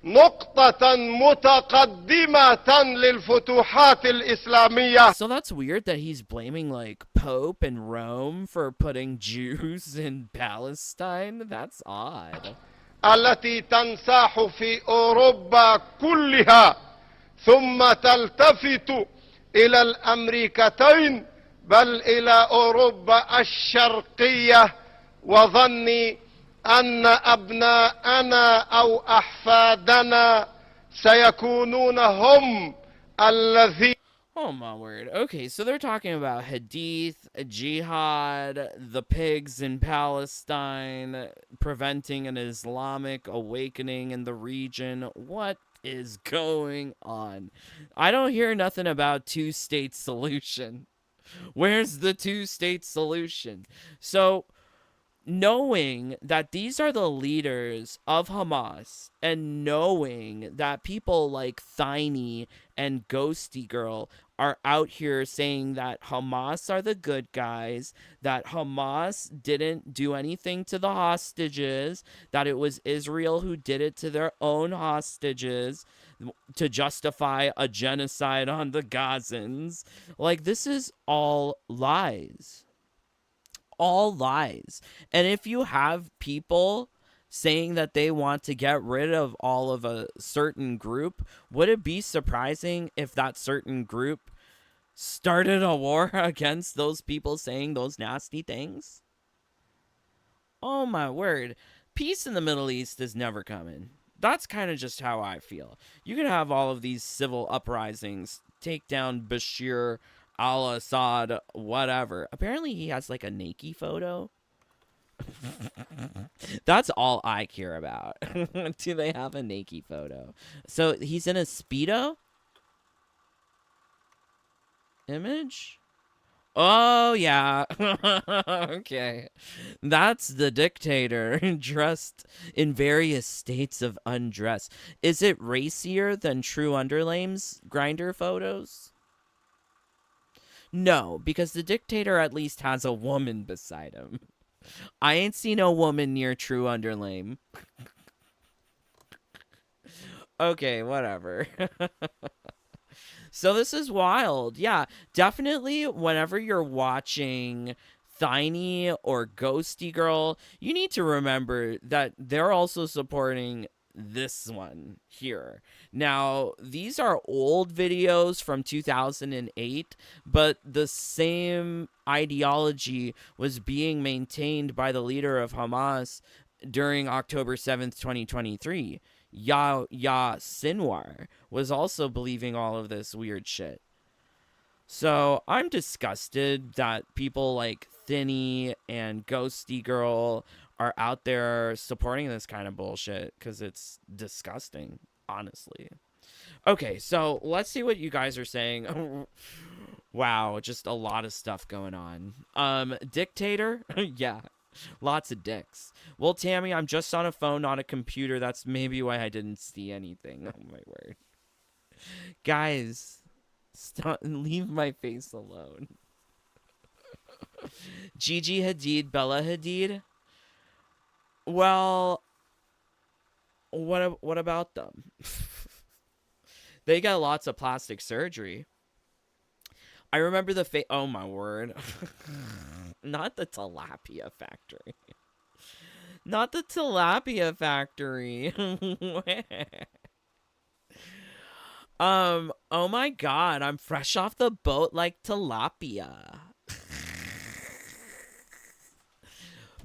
نقطة متقدمة للفتوحات الإسلامية. So that's weird that he's blaming like Pope and Rome for putting Jews in Palestine. That's odd. التي تنساح في أوروبا كلها ثم تلتفت إلى الأمريكتين بل إلى أوروبا الشرقية وظني أن أبناءنا أو أحفادنا سيكونون هم الذين. Oh my word. Okay, so they're talking about Hadith, Jihad, the pigs in Palestine, preventing an Islamic awakening in the region. What is going on? I don't hear nothing about two-state solution. Where's the two-state solution? So, knowing that these are the leaders of Hamas and knowing that people like Thiny and Ghosty Girl are out here saying that Hamas are the good guys, that Hamas didn't do anything to the hostages, that it was Israel who did it to their own hostages to justify a genocide on the Gazans. Like, this is all lies. All lies. And if you have people saying that they want to get rid of all of a certain group, would it be surprising if that certain group started a war against those people saying those nasty things? Oh my word. Peace in the Middle East is never coming. That's kind of just how I feel. You can have all of these civil uprisings, take down Bashir al-Assad, whatever. Apparently he has like a naked photo. That's all I care about. Do they have a naked photo? So he's in a Speedo image? Oh, yeah. Okay. That's the dictator dressed in various states of undress. Is it racier than True Underlame's grinder photos? No, because the dictator at least has a woman beside him. I ain't seen a woman near True Underlame. Okay, whatever. So this is wild. Yeah, definitely whenever you're watching Thiney or Ghosty Girl, you need to remember that they're also supporting this one here. Now, these are old videos from 2008, but the same ideology was being maintained by the leader of Hamas during October 7th, 2023. Yahya Sinwar was also believing all of this weird shit. So I'm disgusted that people like Thinny and Ghosty Girl are out there supporting this kind of bullshit, because it's disgusting, honestly. Okay, so let's see what you guys are saying. Wow, just a lot of stuff going on. Dictator? Yeah, lots of dicks. Well, Tammy, I'm just on a phone, not a computer. That's maybe why I didn't see anything. Oh, my word. Guys, stop, leave my face alone. Gigi Hadid, Bella Hadid? Well, what about them? They got lots of plastic surgery. I remember the oh my word. Not the tilapia factory. Not the tilapia factory. Oh my god, I'm fresh off the boat like tilapia.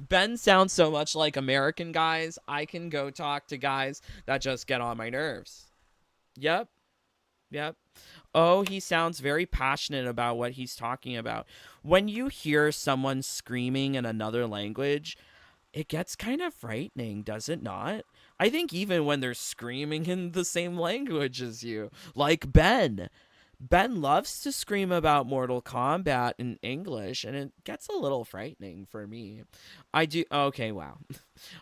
Ben sounds so much like American guys. I can go talk to guys that just get on my nerves. Yep. Oh, he sounds very passionate about what he's talking about. When you hear someone screaming in another language, it gets kind of frightening, does it not? I think even when they're screaming in the same language as you, like Ben. Ben loves to scream about Mortal Kombat in English, and it gets a little frightening for me. I do. Okay, wow.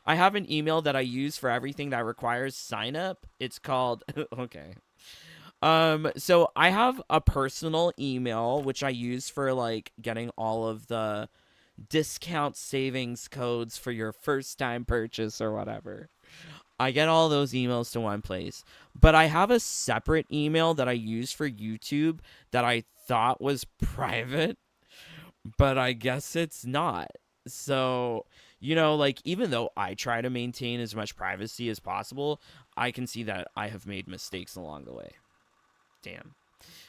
I have an email that I use for everything that requires sign up. It's called. Okay. So I have a personal email which I use for like getting all of the discount savings codes for your first time purchase or whatever. I get all those emails to one place. But I have a separate email that I use for YouTube that I thought was private, but I guess it's not. So, you know, like, even though I try to maintain as much privacy as possible, I can see that I have made mistakes along the way. Damn.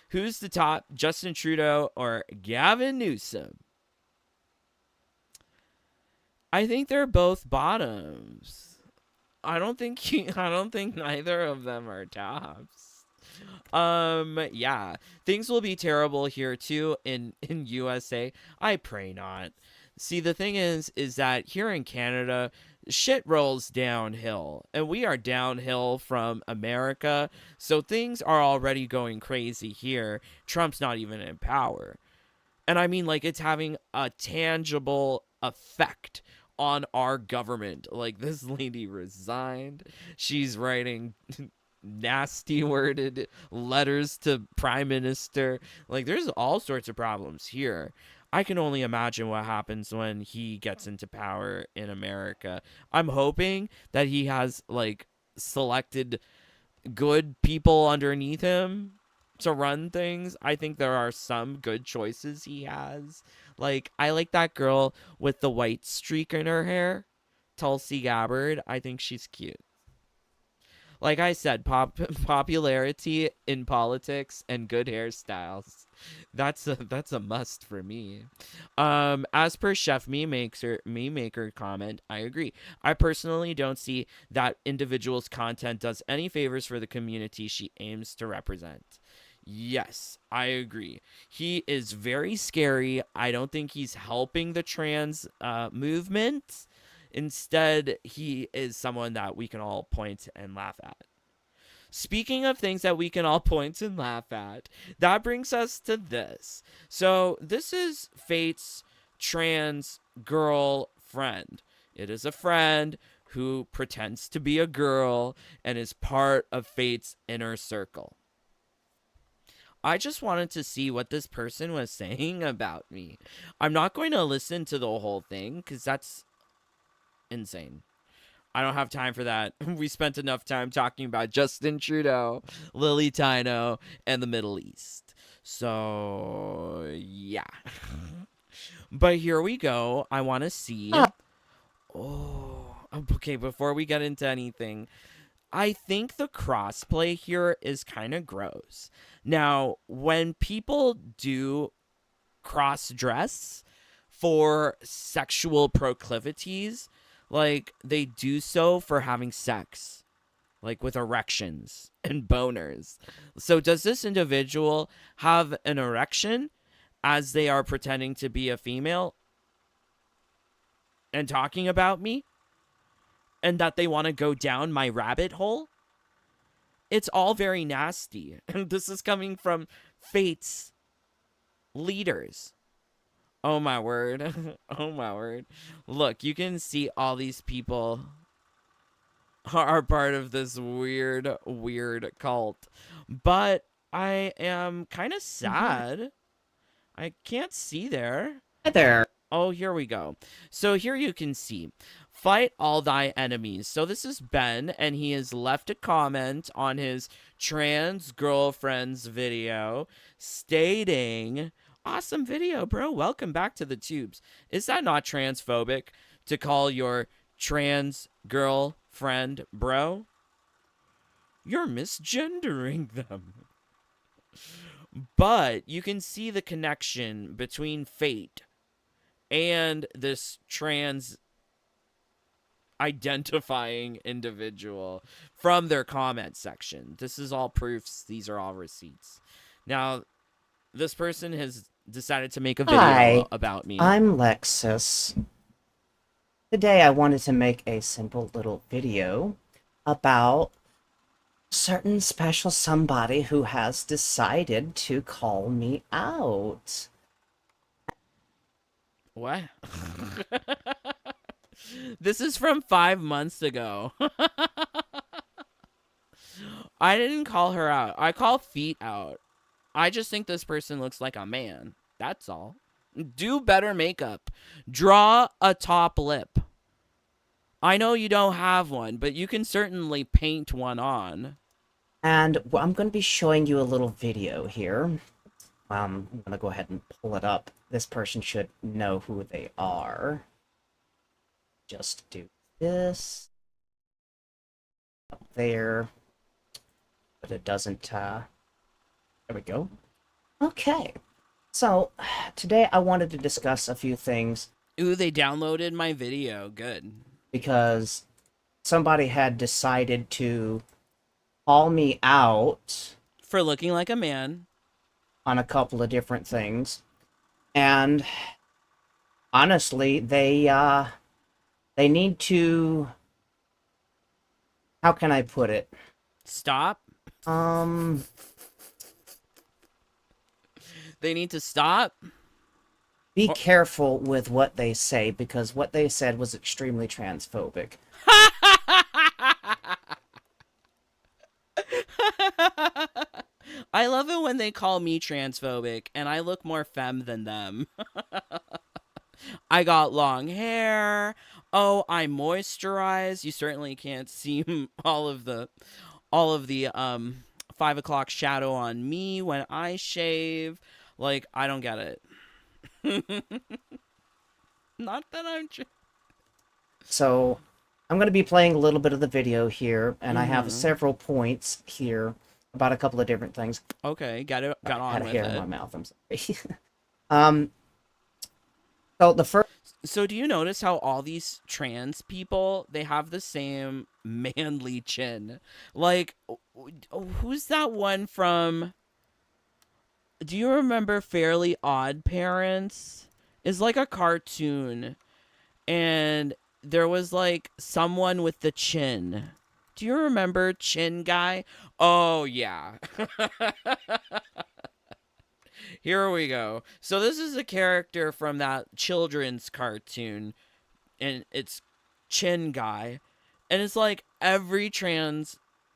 Who's the top, Justin Trudeau or Gavin Newsom? I think they're both bottoms. I don't think neither of them are tops. Yeah. Things will be terrible here too in USA. I pray not. See, the thing is that here in Canada, shit rolls downhill, and we are downhill from America, so things are already going crazy here. Trump's not even in power. And I mean, like, it's having a tangible effect on our government. Like, this lady resigned. She's writing nasty worded letters to prime minister. Like, there's all sorts of problems here. I can only imagine what happens when he gets into power in America. I'm hoping that he has, like, selected good people underneath him to run things. I think there are some good choices he has. Like, I like that girl with the white streak in her hair, Tulsi Gabbard. I think she's cute. Like I said, popularity in politics and good hairstyles. That's a must for me. As per Chef Me Maker comment, I agree. I personally don't see that individual's content does any favors for the community she aims to represent. Yes, I agree. He is very scary. I don't think he's helping the trans movement. Instead, he is someone that we can all point and laugh at. Speaking of things that we can all point and laugh at, that brings us to this. So, this is Fate's trans girl friend. It is a friend who pretends to be a girl and is part of Fate's inner circle. I just wanted to see what this person was saying about me. I'm not going to listen to the whole thing because that's insane. I don't have time for that. We spent enough time talking about Justin Trudeau, Lily Tino, and the Middle East. So, yeah. But here we go. I want to see. Oh, okay. Before we get into anything, I think the crossplay here is kind of gross. Now, when people do cross-dress for sexual proclivities, like, they do so for having sex, like with erections and boners. So does this individual have an erection as they are pretending to be a female and talking about me? And that they want to go down my rabbit hole? It's all very nasty. And this is coming from Fate's leaders. Oh my word. Oh my word. Look, you can see all these people are part of this weird cult. But I am kind of sad. I can't see there. Hi there. Oh, here we go. So here you can see, fight all thy enemies. So this is Ben, and he has left a comment on his trans girlfriend's video stating, awesome video, bro. Welcome back to the tubes. Is that not transphobic to call your trans girlfriend bro? You're misgendering them. But you can see the connection between Fate and this trans identifying individual from their comment section. This is all proofs. These are all receipts. Now, this person has decided to make a video about me. I'm Lexus. Today I wanted to make a simple little video about a certain special somebody who has decided to call me out. What? This is from 5 months ago. I didn't call her out. I call Feet out. I just think this person looks like a man. That's all. Do better makeup. Draw a top lip. I know you don't have one, but you can certainly paint one on. And I'm going to be showing you a little video here. I'm going to go ahead and pull it up. This person should know who they are. Just do this. Up there. But it doesn't, there we go. Okay. So, today I wanted to discuss a few things. Ooh, they downloaded my video. Good. Because somebody had decided to call me out for looking like a man on a couple of different things. And honestly, they need to, how can I put it? Stop. They need to stop. Be careful with what they say, because what they said was extremely transphobic. I love it when they call me transphobic and I look more femme than them. I got long hair. Oh, I moisturize. You certainly can't see all of the 5 o'clock shadow on me when I shave. Like, I don't get it. Not that I'm So, I'm going to be playing a little bit of the video here, and I have Mhm. several points here about a couple of different things. Okay, got I on had a with hair it. in my mouth. I'm sorry. um. So the first. So do you notice how all these trans people, they have the same manly chin? Like, who's that one from? Do you remember Fairly Odd Parents? It's like a cartoon, and there was like someone with the chin. Do you remember Chin Guy? Oh yeah. Here we go. So this is a character from that children's cartoon, and it's Chin Guy, and it's like every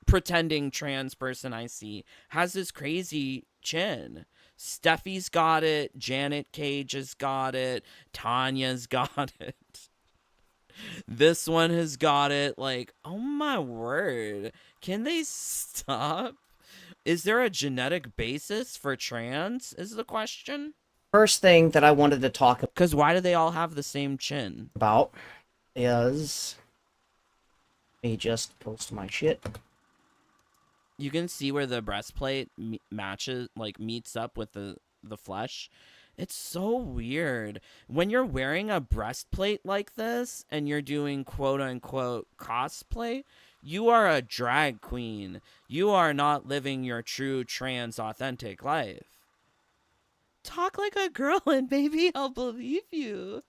pretending trans person I see has this crazy chin. Steffi's got it, Janet Cage has got it, Tanya's got it. This one has got it. Like, oh my word. Can they stop? Is there a genetic basis for trans? Is the question. First thing that I wanted to talk Because why do they all have the same chin? about is me just post my shit. You can see where the breastplate matches, like meets up with the flesh. It's so weird. When you're wearing a breastplate like this and you're doing quote unquote cosplay, you are a drag queen. You are not living your true trans authentic life. Talk like a girl and maybe I'll believe you.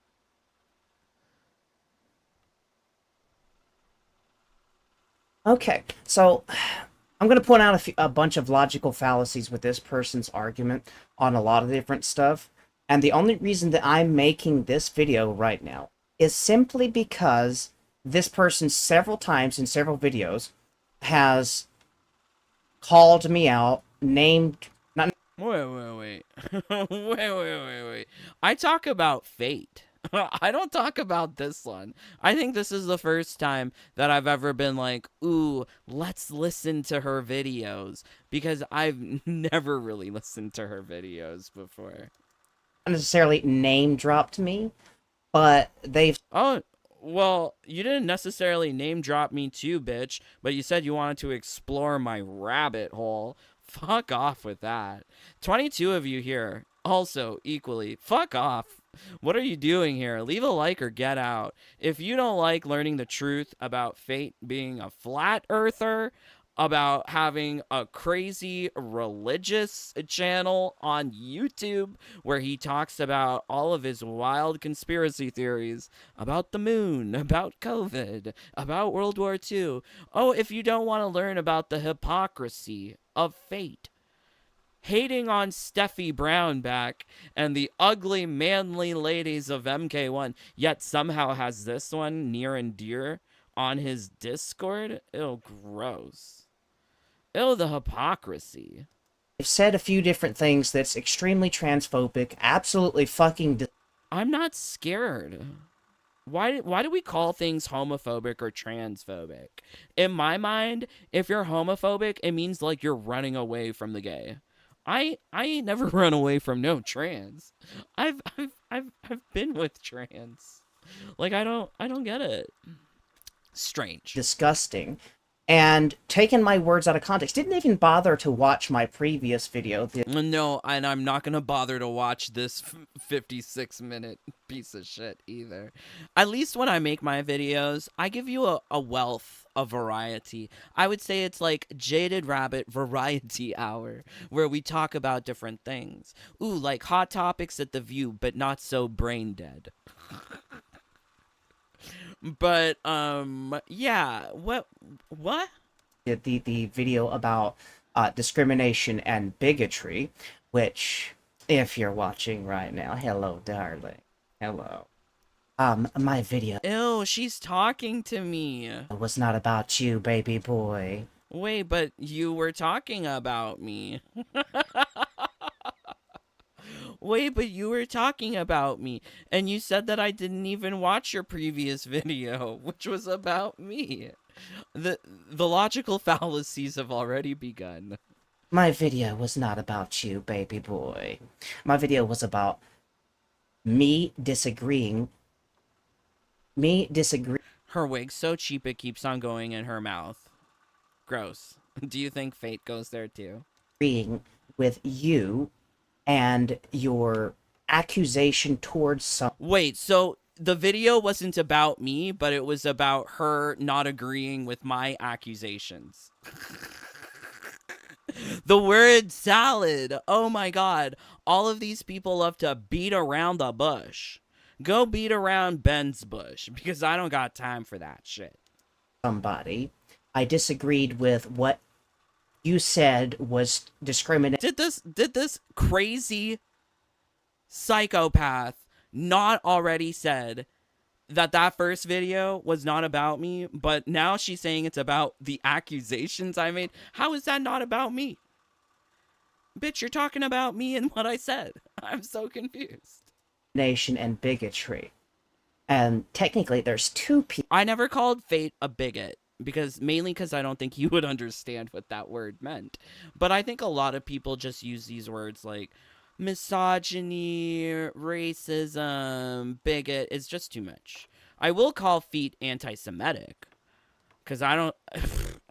Okay, so I'm going to point out a bunch of logical fallacies with this person's argument on a lot of different stuff. And the only reason that I'm making this video right now is simply because this person several times in several videos has called me out, named... Not, Wait. wait. I talk about fate. I don't talk about this one. I think this is the first time that I've ever been like, ooh, let's listen to her videos. Because I've never really listened to her videos before. necessarily name dropped me, but they've... Oh, well, you didn't necessarily name drop me too, bitch. But you said you wanted to explore my rabbit hole. Fuck off with that. 22 of you here. Also, equally. Fuck off. What are you doing here? Leave a like or get out. If you don't like learning the truth about fate being a flat earther, about having a crazy religious channel on YouTube where he talks about all of his wild conspiracy theories about the moon, about COVID, about World War II. Oh, if you don't want to learn about the hypocrisy of fate, hating on Steffi Brownback and the ugly manly ladies of MK1, yet somehow has this one near and dear on his Discord? Ew, gross. Ew, the hypocrisy. they've said a few different things that's extremely transphobic, absolutely fucking... I'm not scared. Why do we call things homophobic or transphobic? In my mind, if you're homophobic, it means like you're running away from the gay. I ain't never run away from no trans. I've been with trans. Like I don't get it. Strange. disgusting, and taken my words out of context. Didn't even bother to watch my previous video. No, and I'm not gonna bother to watch this 56-minute piece of shit either. At least when I make my videos, I give you a wealth of variety. I would say it's like Jaded Rabbit Variety Hour, where we talk about different things. Ooh, like hot topics at The View, but not so brain dead. But yeah, what The video about discrimination and bigotry, which, if you're watching right now, hello, darling, hello. My video Ew, she's talking to me. was not about you, baby boy. Wait, but you were talking about me. Wait, but you were talking about me, and you said that I didn't even watch your previous video, which was about me. The logical fallacies have already begun. My video was not about you, baby boy. My video was about me disagreeing. Her wig's so cheap it keeps on going in her mouth. Gross. Do you think fate goes there too? With you and your accusation towards some. Wait, so the video wasn't about me, but it was about her not agreeing with my accusations. The word salad. Oh my god. All of these people love to beat around the bush. Go beat around Ben's bush, because I don't got time for that shit. Somebody. I disagreed with what you said was discriminatory. Did this crazy psychopath not already said that first video was not about me, but now she's saying it's about the accusations I made? How is that not about me? Bitch, you're talking about me and what I said. I'm so confused. Nation and bigotry. And technically there's two people. I never called Fate a bigot, mainly because I don't think you would understand what that word meant. But I think a lot of people just use these words like misogyny, racism, bigot. It's just too much. I will call Feet anti-Semitic, because I don't,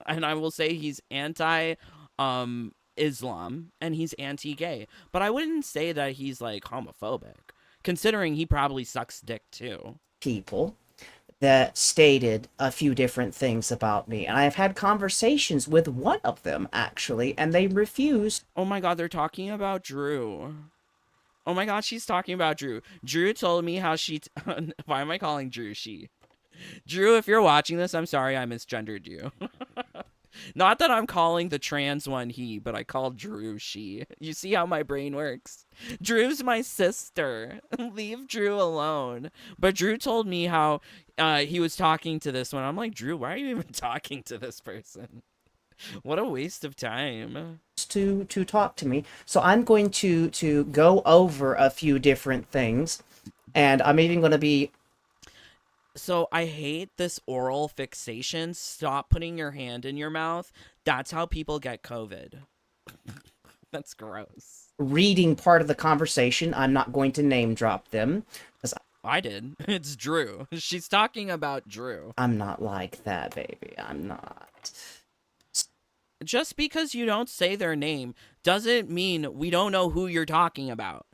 and I will say he's anti Islam and he's anti-gay, but I wouldn't say that he's like homophobic, considering he probably sucks dick too. People that stated a few different things about me, and I've had conversations with one of them actually, and they refused. Oh my god, they're talking about Drew. Oh my god, she's talking about Drew. Drew told me how she why am I calling Drew she? Drew, if you're watching this, I'm sorry I misgendered you. Not that I'm calling the trans one he, but I called Drew she. You see how my brain works? Drew's my sister. Leave Drew alone. But Drew told me how he was talking to this one. I'm like, Drew, why are you even talking to this person? What a waste of time. To talk to me. So I'm going to go over a few different things, and I'm even going to be. So I hate this oral fixation. Stop putting your hand in your mouth. That's how people get COVID. That's gross. Reading part of the conversation. I'm not going to name drop them. I did. It's Drew. She's talking about Drew. I'm not like that, baby. I'm not. Just because you don't say their name doesn't mean we don't know who you're talking about.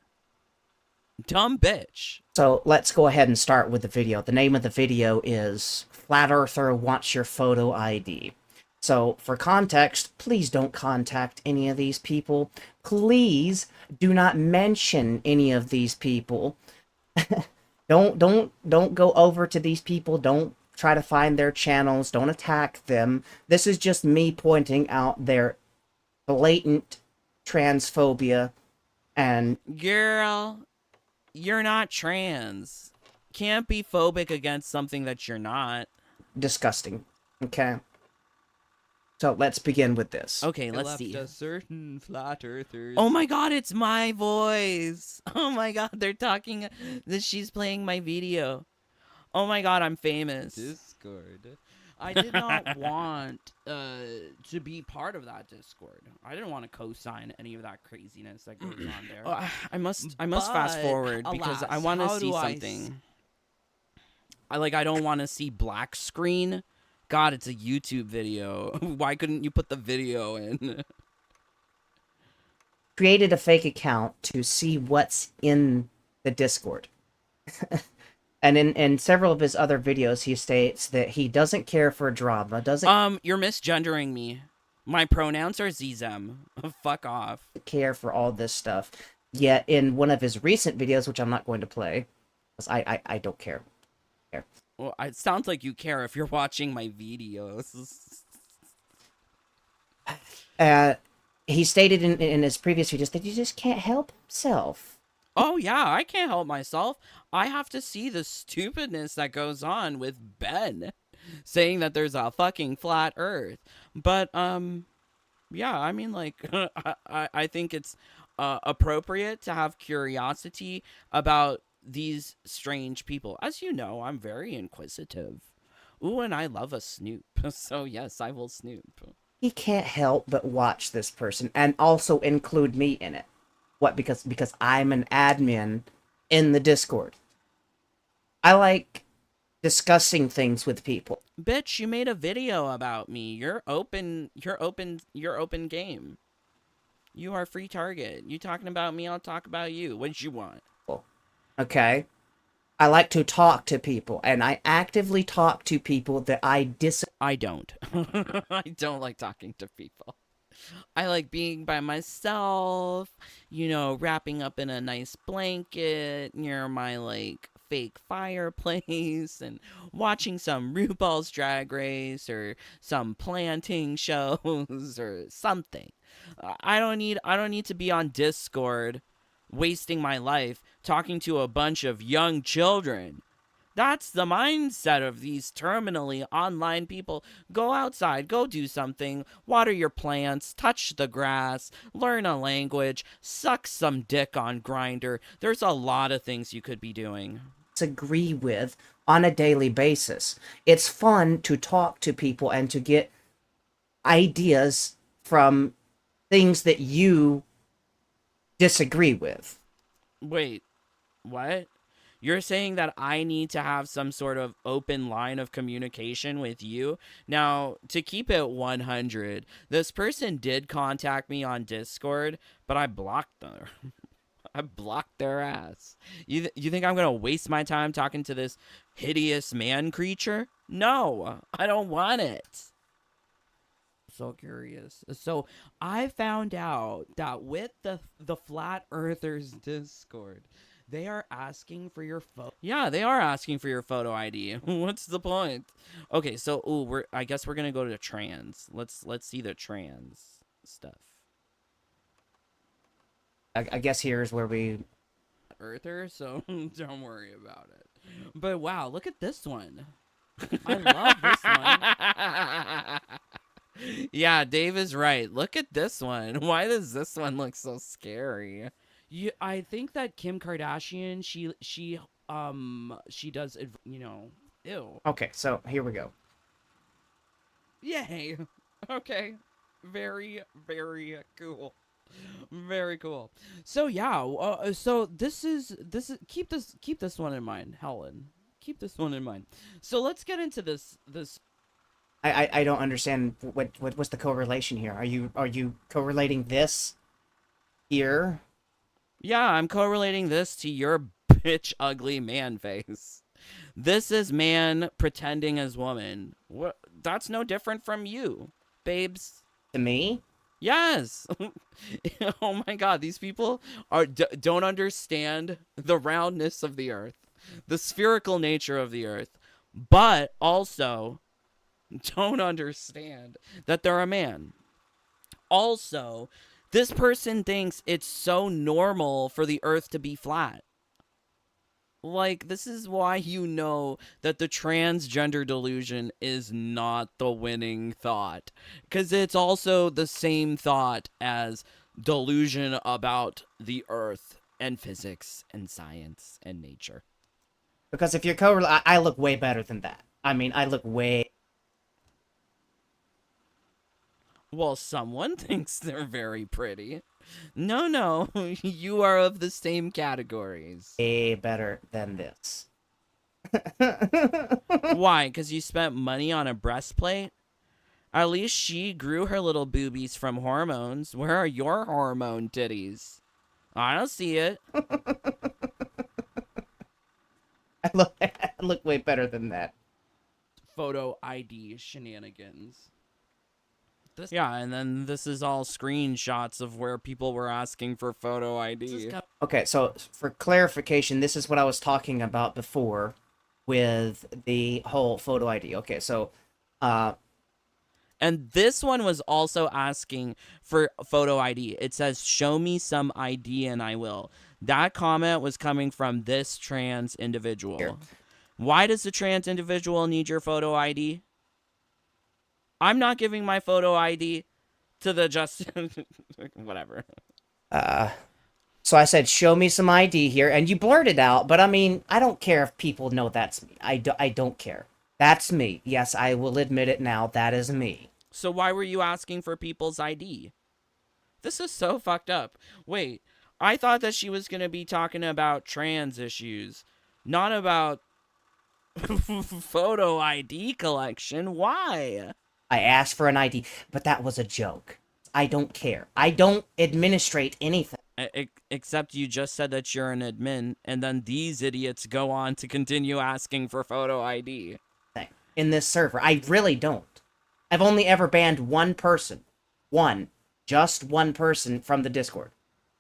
Dumb bitch. So let's go ahead and start with the video. The name of the video is Flat Earther Wants Your Photo ID. So for context, please don't contact any of these people. Please do not mention any of these people. Don't go over to these people. Don't try to find their channels. Don't attack them. This is just me pointing out their blatant transphobia and... Girl, you're not trans. Can't be phobic against something that you're not. Disgusting. Okay. So let's begin with this. Okay, let's see. A certain flat earthers. Oh my god, it's my voice. Oh my god, they're talking that she's playing my video. Oh my god, I'm famous. Discord. I did not want to be part of that Discord. I didn't want to co-sign any of that craziness that goes on there. I must fast forward because I want to see something. I don't want to see black screen. God, it's a YouTube video. Why couldn't you put the video in? Created a fake account to see what's in the Discord. And in several of his other videos, he states that he doesn't care for drama, You're misgendering me. My pronouns are Zem. Fuck off. Care for all this stuff. Yet in one of his recent videos, which I'm not going to play, because I don't care. Well, it sounds like you care if you're watching my videos. He stated in his previous videos that he just can't help himself. Oh yeah, I can't help myself. I have to see the stupidness that goes on with Ben saying that there's a fucking flat earth. But yeah, I mean, like, I think it's appropriate to have curiosity about these strange people. As you know, I'm very inquisitive. Ooh, and I love a snoop. So yes, I will snoop. He can't help but watch this person and also include me in it. What? Because I'm an admin in the Discord. I like discussing things with people. Bitch, you made a video about me. You're open game. You are free target. You talking about me, I'll talk about you. What you want? Okay? I like to talk to people, and I actively talk to people that I disagree. I don't. I don't like talking to people. I like being by myself, you know, wrapping up in a nice blanket near my like fake fireplace and watching some RuPaul's Drag Race or some planting shows or something. I don't need to be on Discord wasting my life talking to a bunch of young children. That's the mindset of these terminally online people. Go outside, go do something, water your plants, touch the grass, learn a language, suck some dick on Grinder. There's a lot of things you could be doing. Disagree with on a daily basis. It's fun to talk to people and to get ideas from things that you disagree with. Wait, what? You're saying that I need to have some sort of open line of communication with you? Now, to keep it 100, this person did contact me on Discord, but I blocked them. I blocked their ass. You think I'm going to waste my time talking to this hideous man creature? No, I don't want it. So curious. So I found out that with the Flat Earthers Discord, they are asking for your photo. Yeah, they are asking for your photo ID. What's the point? Okay, so I guess we're gonna go to trans. Let's see the trans stuff. I guess here's where we Earther, so don't worry about it. But wow, look at this one. I love this one. Yeah, Dave is right. Look at this one. Why does this one look so scary? I think that Kim Kardashian, she does, you know, ew. Okay, so here we go. Yay. Okay. Very, very cool. Very cool. So yeah, so this is keep this one in mind, Helen. Keep this one in mind. So let's get into this. I don't understand what's the correlation here. Are you correlating this here? Yeah, I'm correlating this to your bitch ugly man face. This is man pretending as woman. What? That's no different from you, babes. To me? Yes. Oh my god, these people don't understand the roundness of the earth, the spherical nature of the earth, but also don't understand that they're a man. Also, this person thinks it's so normal for the earth to be flat. Like, this is why you know that the transgender delusion is not the winning thought. Because it's also the same thought as delusion about the earth and physics and science and nature. Because if you're I look way better than that. I mean, I look way... Well, someone thinks they're very pretty. No, you are of the same categories. way better than this. Why? Because you spent money on a breastplate? At least she grew her little boobies from hormones. Where are your hormone titties? I don't see it. I look way better than that. Photo ID shenanigans. Yeah, and then this is all screenshots of where people were asking for photo ID. Okay, so for clarification, this is what I was talking about before with the whole photo ID. Okay, so and this one was also asking for photo ID. It says, show me some ID and I will. That comment was coming from this trans individual. Why does the trans individual need your photo ID? I'm not giving my photo ID to the whatever. So I said, show me some ID here, and you blurted out, but I mean, I don't care if people know that's me. I don't care. That's me. Yes, I will admit it now. That is me. So why were you asking for people's ID? This is so fucked up. Wait, I thought that she was going to be talking about trans issues, not about photo ID collection. Why? I asked for an ID, but that was a joke. I don't care. I don't administrate anything. Except you just said that you're an admin, and then these idiots go on to continue asking for photo ID. In this server. I really don't. I've only ever banned one person. Just one person from the Discord.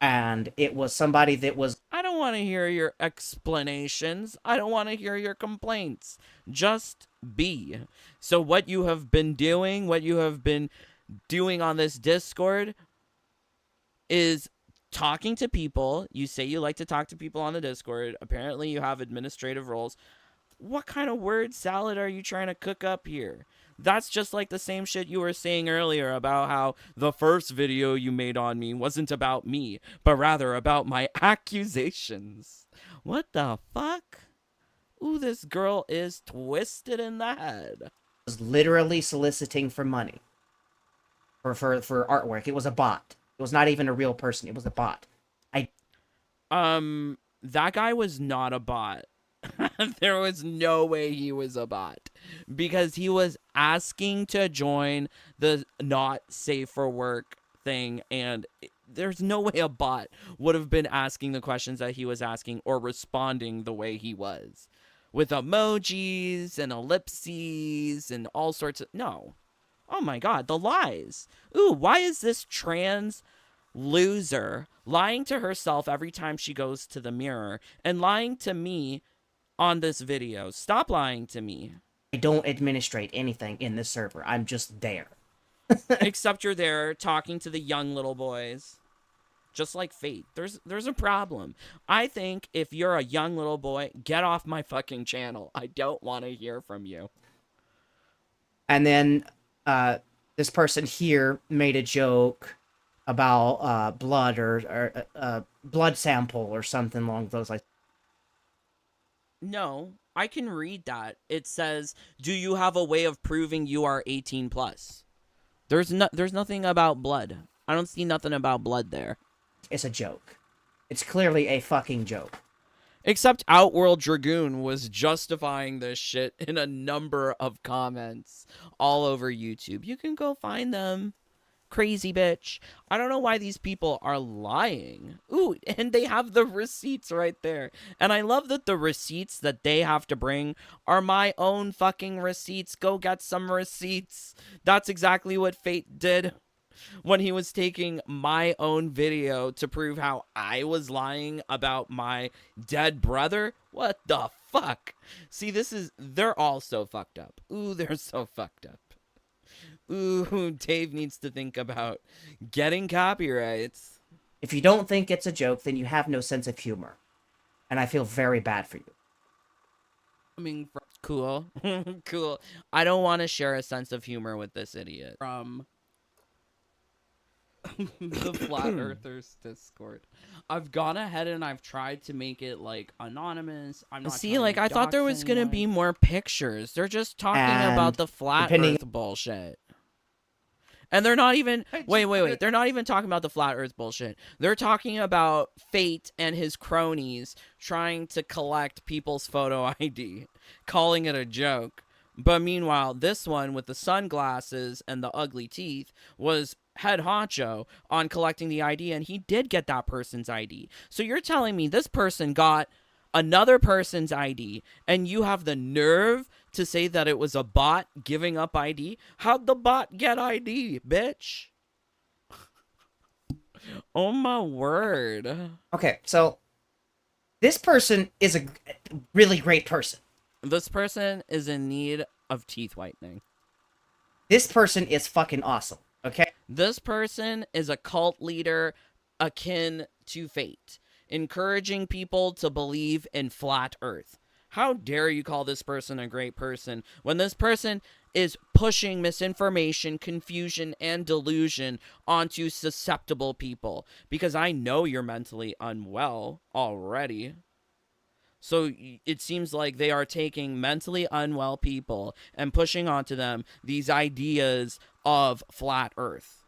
And it was somebody that was... I don't want to hear your explanations. I don't want to hear your complaints. Just be. So what you have been doing on this Discord is talking to people. You say you like to talk to people on the Discord. Apparently you have administrative roles. What kind of word salad are you trying to cook up here? That's just like the same shit you were saying earlier about how the first video you made on me wasn't about me, but rather about my accusations. What the fuck? Ooh, this girl is twisted in the head. Was literally soliciting for money. For artwork. It was a bot. It was not even a real person. It was a bot. That guy was not a bot. There was no way he was a bot, because he was asking to join the not safe for work thing, and there's no way a bot would have been asking the questions that he was asking or responding the way he was, with emojis and ellipses and all sorts of... No. Oh my god, the lies. Ooh, why is this trans loser lying to herself every time she goes to the mirror and lying to me on this video? Stop lying to me. I don't administrate anything in this server. I'm just there. Except you're there talking to the young little boys. Just like Fate. There's a problem. I think if you're a young little boy, get off my fucking channel. I don't want to hear from you. And then this person here made a joke about blood or blood sample or something along those lines. No, I can read that. It says, "Do you have a way of proving you are 18 plus?" There's nothing about blood. I don't see nothing about blood there. It's a joke. It's clearly a fucking joke. Except Outworld Dragoon was justifying this shit in a number of comments all over YouTube. You can go find them. Crazy bitch. I don't know why these people are lying. Ooh, and they have the receipts right there. And I love that the receipts that they have to bring are my own fucking receipts. Go get some receipts. That's exactly what Fate did when he was taking my own video to prove how I was lying about my dead brother. What the fuck? See, they're all so fucked up. Ooh, they're so fucked up. Ooh, Dave needs to think about getting copyrights. If you don't think it's a joke, then you have no sense of humor. And I feel very bad for you. I mean, cool. Cool. I don't want to share a sense of humor with this idiot. From the Flat Earthers Discord. I've gone ahead and I've tried to make it like anonymous. I'm not See, like, I thought there was gonna be more pictures. They're just talking about the Flat Earth bullshit. And they're not even wait. They're not even talking about the Flat Earth bullshit. They're talking about Fate and his cronies trying to collect people's photo ID, calling it a joke. But meanwhile, this one with the sunglasses and the ugly teeth was head honcho on collecting the ID, and he did get that person's ID. So you're telling me this person got another person's ID, and you have the nerve to say that it was a bot giving up ID? How'd the bot get ID, bitch? Oh my word. Okay, so this person is a really great person. This person is in need of teeth whitening. This person is fucking awesome, okay? This person is a cult leader akin to Fate. encouraging people to believe in flat earth. How dare you call this person a great person when this person is pushing misinformation, confusion, and delusion onto susceptible people? Because I know you're mentally unwell already. So it seems like they are taking mentally unwell people and pushing onto them these ideas of flat earth.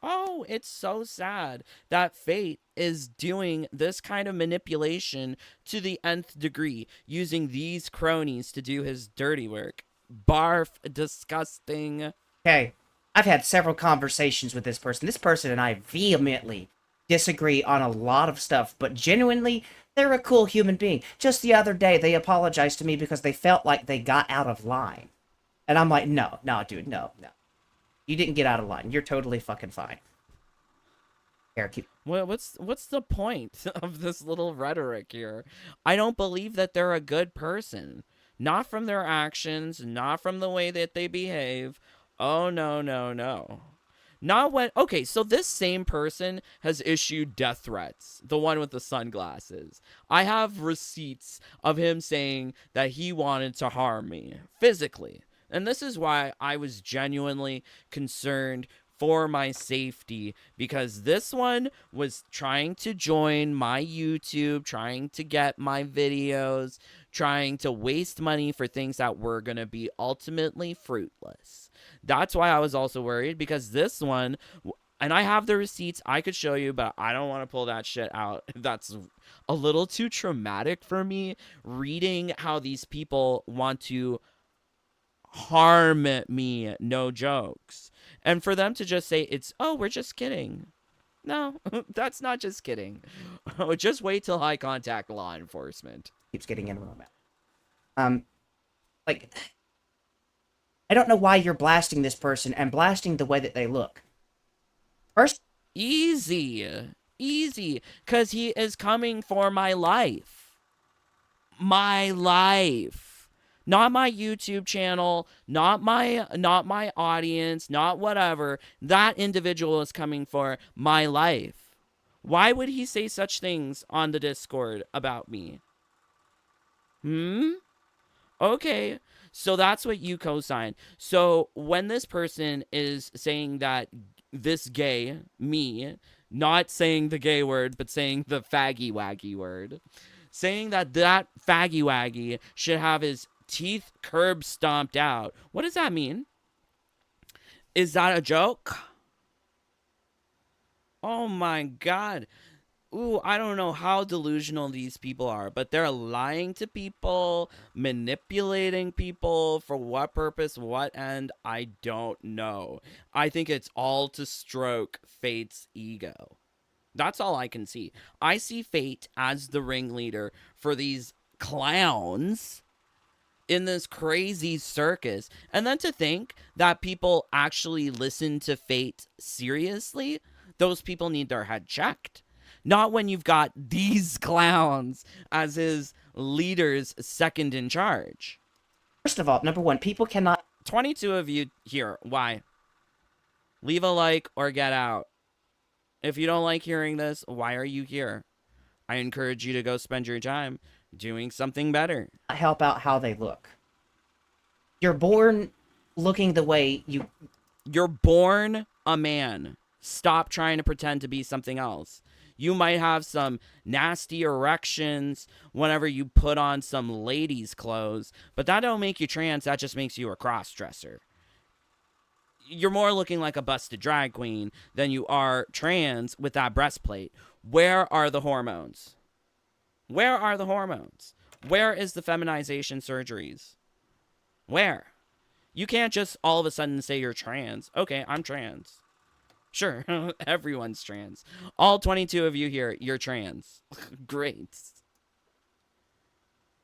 Oh, it's so sad that fate is doing this kind of manipulation to the nth degree, using these cronies to do his dirty work. Barf, disgusting. Okay, I've had several conversations with this person. This person and I vehemently disagree on a lot of stuff, but genuinely, they're a cool human being. Just the other day, they apologized to me because they felt like they got out of line. And I'm like, no, dude, no. You didn't get out of line. You're totally fucking fine. Here, keep... Well, what's the point of this little rhetoric here? I don't believe that they're a good person. Not from their actions, not from the way that they behave. Oh, no. Not when... Okay, so this same person has issued death threats. The one with the sunglasses. I have receipts of him saying that he wanted to harm me physically. And this is why I was genuinely concerned for my safety, because this one was trying to join my YouTube, trying to get my videos, trying to waste money for things that were going to be ultimately fruitless. That's why I was also worried, because this one, and I have the receipts I could show you, but I don't want to pull that shit out. That's a little too traumatic for me, reading how these people want to harm me, no jokes. And for them to just say we're just kidding. No, that's not just kidding. Just wait till I contact law enforcement. Keeps getting in moment. Like, I don't know why you're blasting this person and blasting the way that they look. First, Easy, because he is coming for my life. My life. Not my YouTube channel, not my audience, not whatever. That individual is coming for my life. Why would he say such things on the Discord about me? Okay, so that's what you co-sign. So when this person is saying that this gay, me, not saying the gay word, but saying the faggy waggy word, saying that faggy waggy should have his teeth curb stomped out. What does that mean? Is that a joke? Oh my god. Ooh, I don't know how delusional these people are, but they're lying to people, manipulating people. For what purpose, what end, I don't know. I think it's all to stroke Fate's ego. That's all I can see. I see Fate as the ringleader for these clowns in this crazy circus. And then to think that people actually listen to Fate seriously, those people need their head checked. Not when you've got these clowns as his leaders second in charge. First of all, number one, people cannot... 22 of you here. Why? Leave a like or get out. If you don't like hearing this, why are you here? I encourage you to go spend your time doing something better. help out how they look. You're born looking the way you... You're born a man. Stop trying to pretend to be something else. You might have some nasty erections whenever you put on some ladies' clothes, but that don't make you trans, that just makes you a cross-dresser. You're more looking like a busted drag queen than you are trans with that breastplate. Where are the hormones? Where are the hormones? Where is the feminization surgeries? Where? You can't just all of a sudden say you're trans. Okay, I'm trans. Sure, everyone's trans. All 22 of you here, you're trans. Great.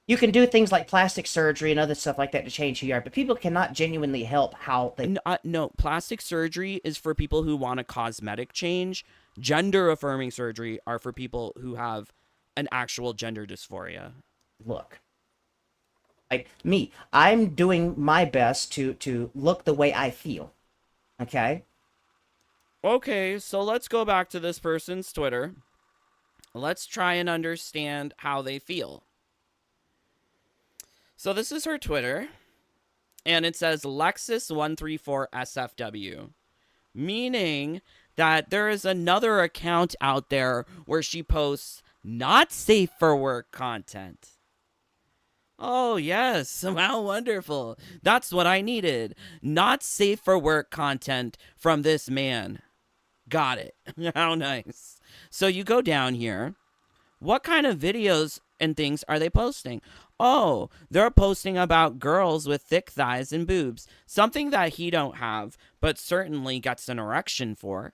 You can do things like plastic surgery and other stuff like that to change who you are, but people cannot genuinely help how they... No, plastic surgery is for people who want a cosmetic change. Gender-affirming surgery are for people who have an actual gender dysphoria. Look. Like, me, I'm doing my best to look the way I feel. Okay? Okay, so let's go back to this person's Twitter. Let's try and understand how they feel. So this is her Twitter, and it says Lexus134SFW, meaning that there is another account out there where she posts not safe for work content. Oh, yes. How wonderful. That's what I needed. Not safe for work content from this man. Got it. How nice. So you go down here. What kind of videos and things are they posting? Oh, they're posting about girls with thick thighs and boobs. Something that he don't have, but certainly gets an erection for.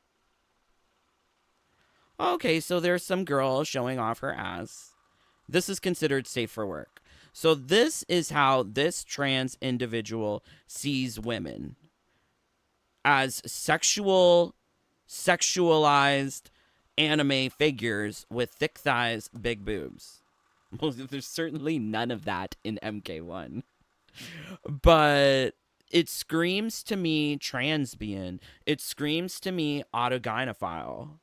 Okay, so there's some girl showing off her ass. This is considered safe for work. So this is how this trans individual sees women. As sexualized anime figures with thick thighs, big boobs. Well, there's certainly none of that in MK1. But it screams to me transbian. It screams to me autogynephile.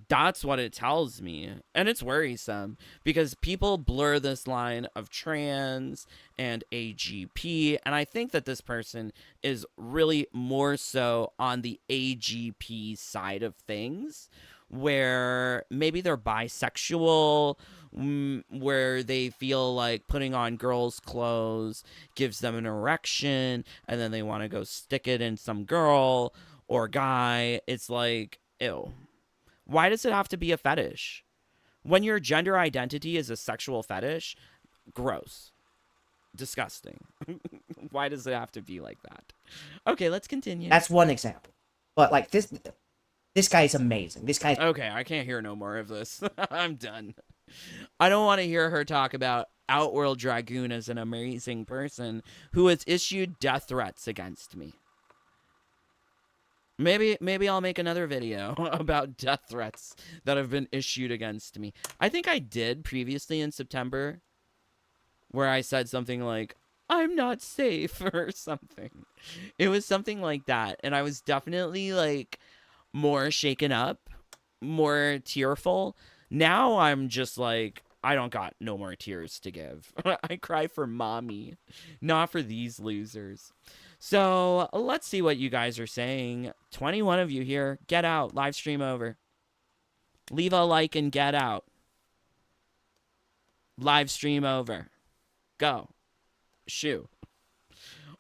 That's what it tells me. And it's worrisome because people blur this line of trans and AGP. And I think that this person is really more so on the AGP side of things, where maybe they're bisexual, where they feel like putting on girls' clothes gives them an erection, and then they want to go stick it in some girl or guy. It's like, ew. Why does it have to be a fetish? When your gender identity is a sexual fetish, gross. Disgusting. Why does it have to be like that? Okay, let's continue. That's one example. But like this guy is amazing. This guy's Okay, I can't hear no more of this. I'm done. I don't want to hear her talk about Outworld Dragoon as an amazing person who has issued death threats against me. Maybe I'll make another video about death threats that have been issued against me. I think I did previously in September, where I said something like, I'm not safe or something. It was something like that. And I was definitely like more shaken up, more tearful. Now I'm just like, I don't got no more tears to give. I cry for mommy, not for these losers. So let's see what you guys are saying. 21 of you here. Get out. Live stream over. Leave a like and get out. Live stream over. Go. Shoo.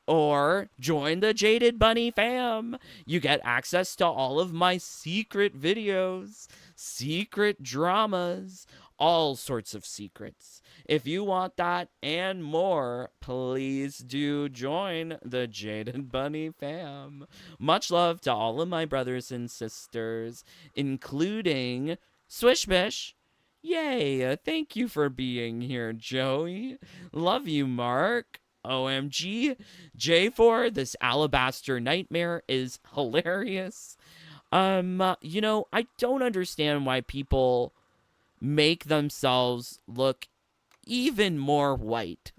Or join the Jaded Bunny fam. You get access to all of my secret videos, secret dramas, all sorts of secrets. If you want that and more, please do join the Jaded Bunny fam. Much love to all of my brothers and sisters, including Swishbish. Yay, thank you for being here, Joey. Love you, Mark. OMG, J4, this alabaster nightmare is hilarious. You know, I don't understand why people make themselves look even more white.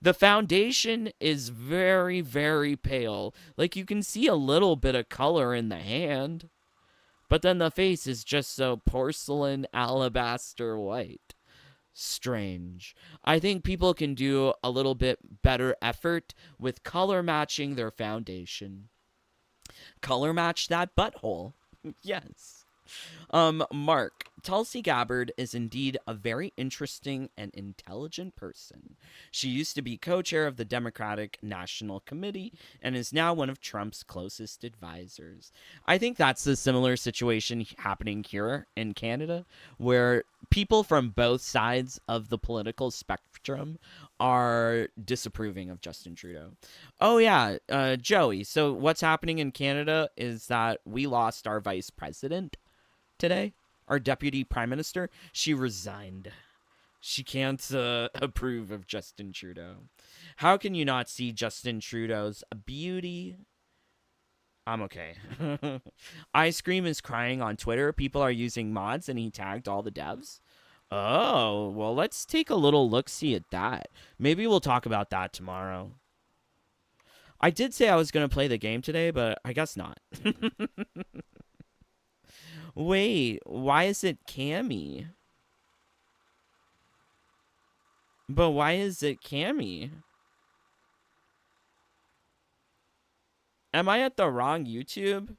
The foundation is very, very pale. Like, you can see a little bit of color in the hand, but then the face is just so porcelain alabaster white. Strange. I think people can do a little bit better effort with color matching their foundation. Color match that butthole. Yes. Mark, Tulsi Gabbard is indeed a very interesting and intelligent person. She used to be co-chair of the Democratic National Committee and is now one of Trump's closest advisors. I think that's a similar situation happening here in Canada, where people from both sides of the political spectrum are disapproving of Justin Trudeau. Oh yeah, Joey, so what's happening in Canada is that we lost our vice president today, our deputy prime minister. She resigned. She can't approve of Justin Trudeau. How can you not see Justin Trudeau's beauty? I'm okay. Ice Cream is crying on Twitter. People are using mods and he tagged all the devs. Oh, well, let's take a little look-see at that. Maybe we'll talk about that tomorrow. I did say I was going to play the game today, but I guess not. Wait, why is it Cammy? But why is it Cammy? Am I at the wrong YouTube?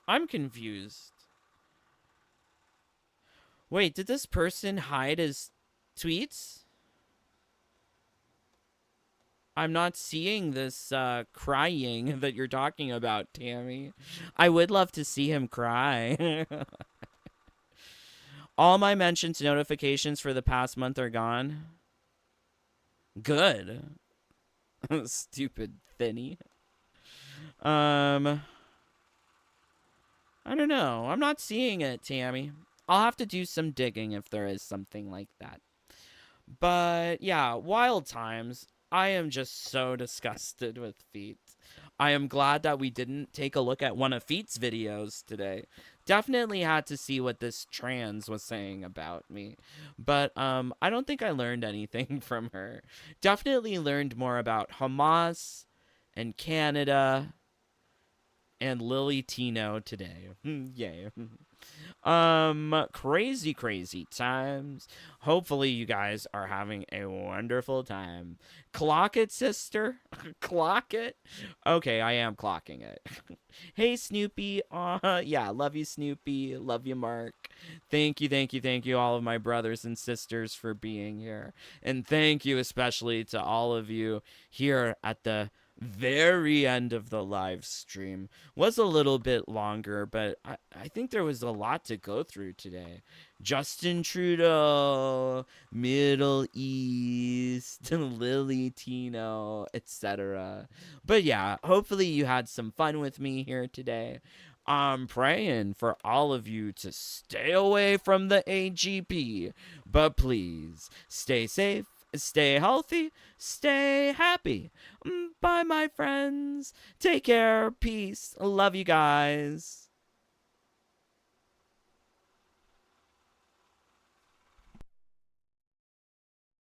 I'm confused. Wait, did this person hide his tweets? I'm not seeing this crying that you're talking about, Tammy. I would love to see him cry. All my mentions notifications for the past month are gone. Good. Stupid thinny. I don't know. I'm not seeing it, Tammy. I'll have to do some digging if there is something like that. But yeah, wild times. I am just so disgusted with feet. I am glad that we didn't take a look at one of Feet's videos today. Definitely had to see what this trans was saying about me. But I don't think I learned anything from her. Definitely learned more about Hamas and Canada and Lily Tino today. Yay. Crazy times. Hopefully you guys are having a wonderful time. Clock it, sister. Clock it. Okay, I am clocking it. Hey, Snoopy. Yeah, love you, Snoopy. Love you, Mark. Thank you, all of my brothers and sisters for being here. And thank you especially to all of you here at the very end of the live stream. Was a little bit longer, but I think there was a lot to go through today. Justin Trudeau, Middle East, Lily Tino, etc. But yeah, hopefully you had some fun with me here today. I'm praying for all of you to stay away from the AGP, but please stay safe, stay healthy, stay happy. Bye, my friends. Take care. Peace. Love you guys.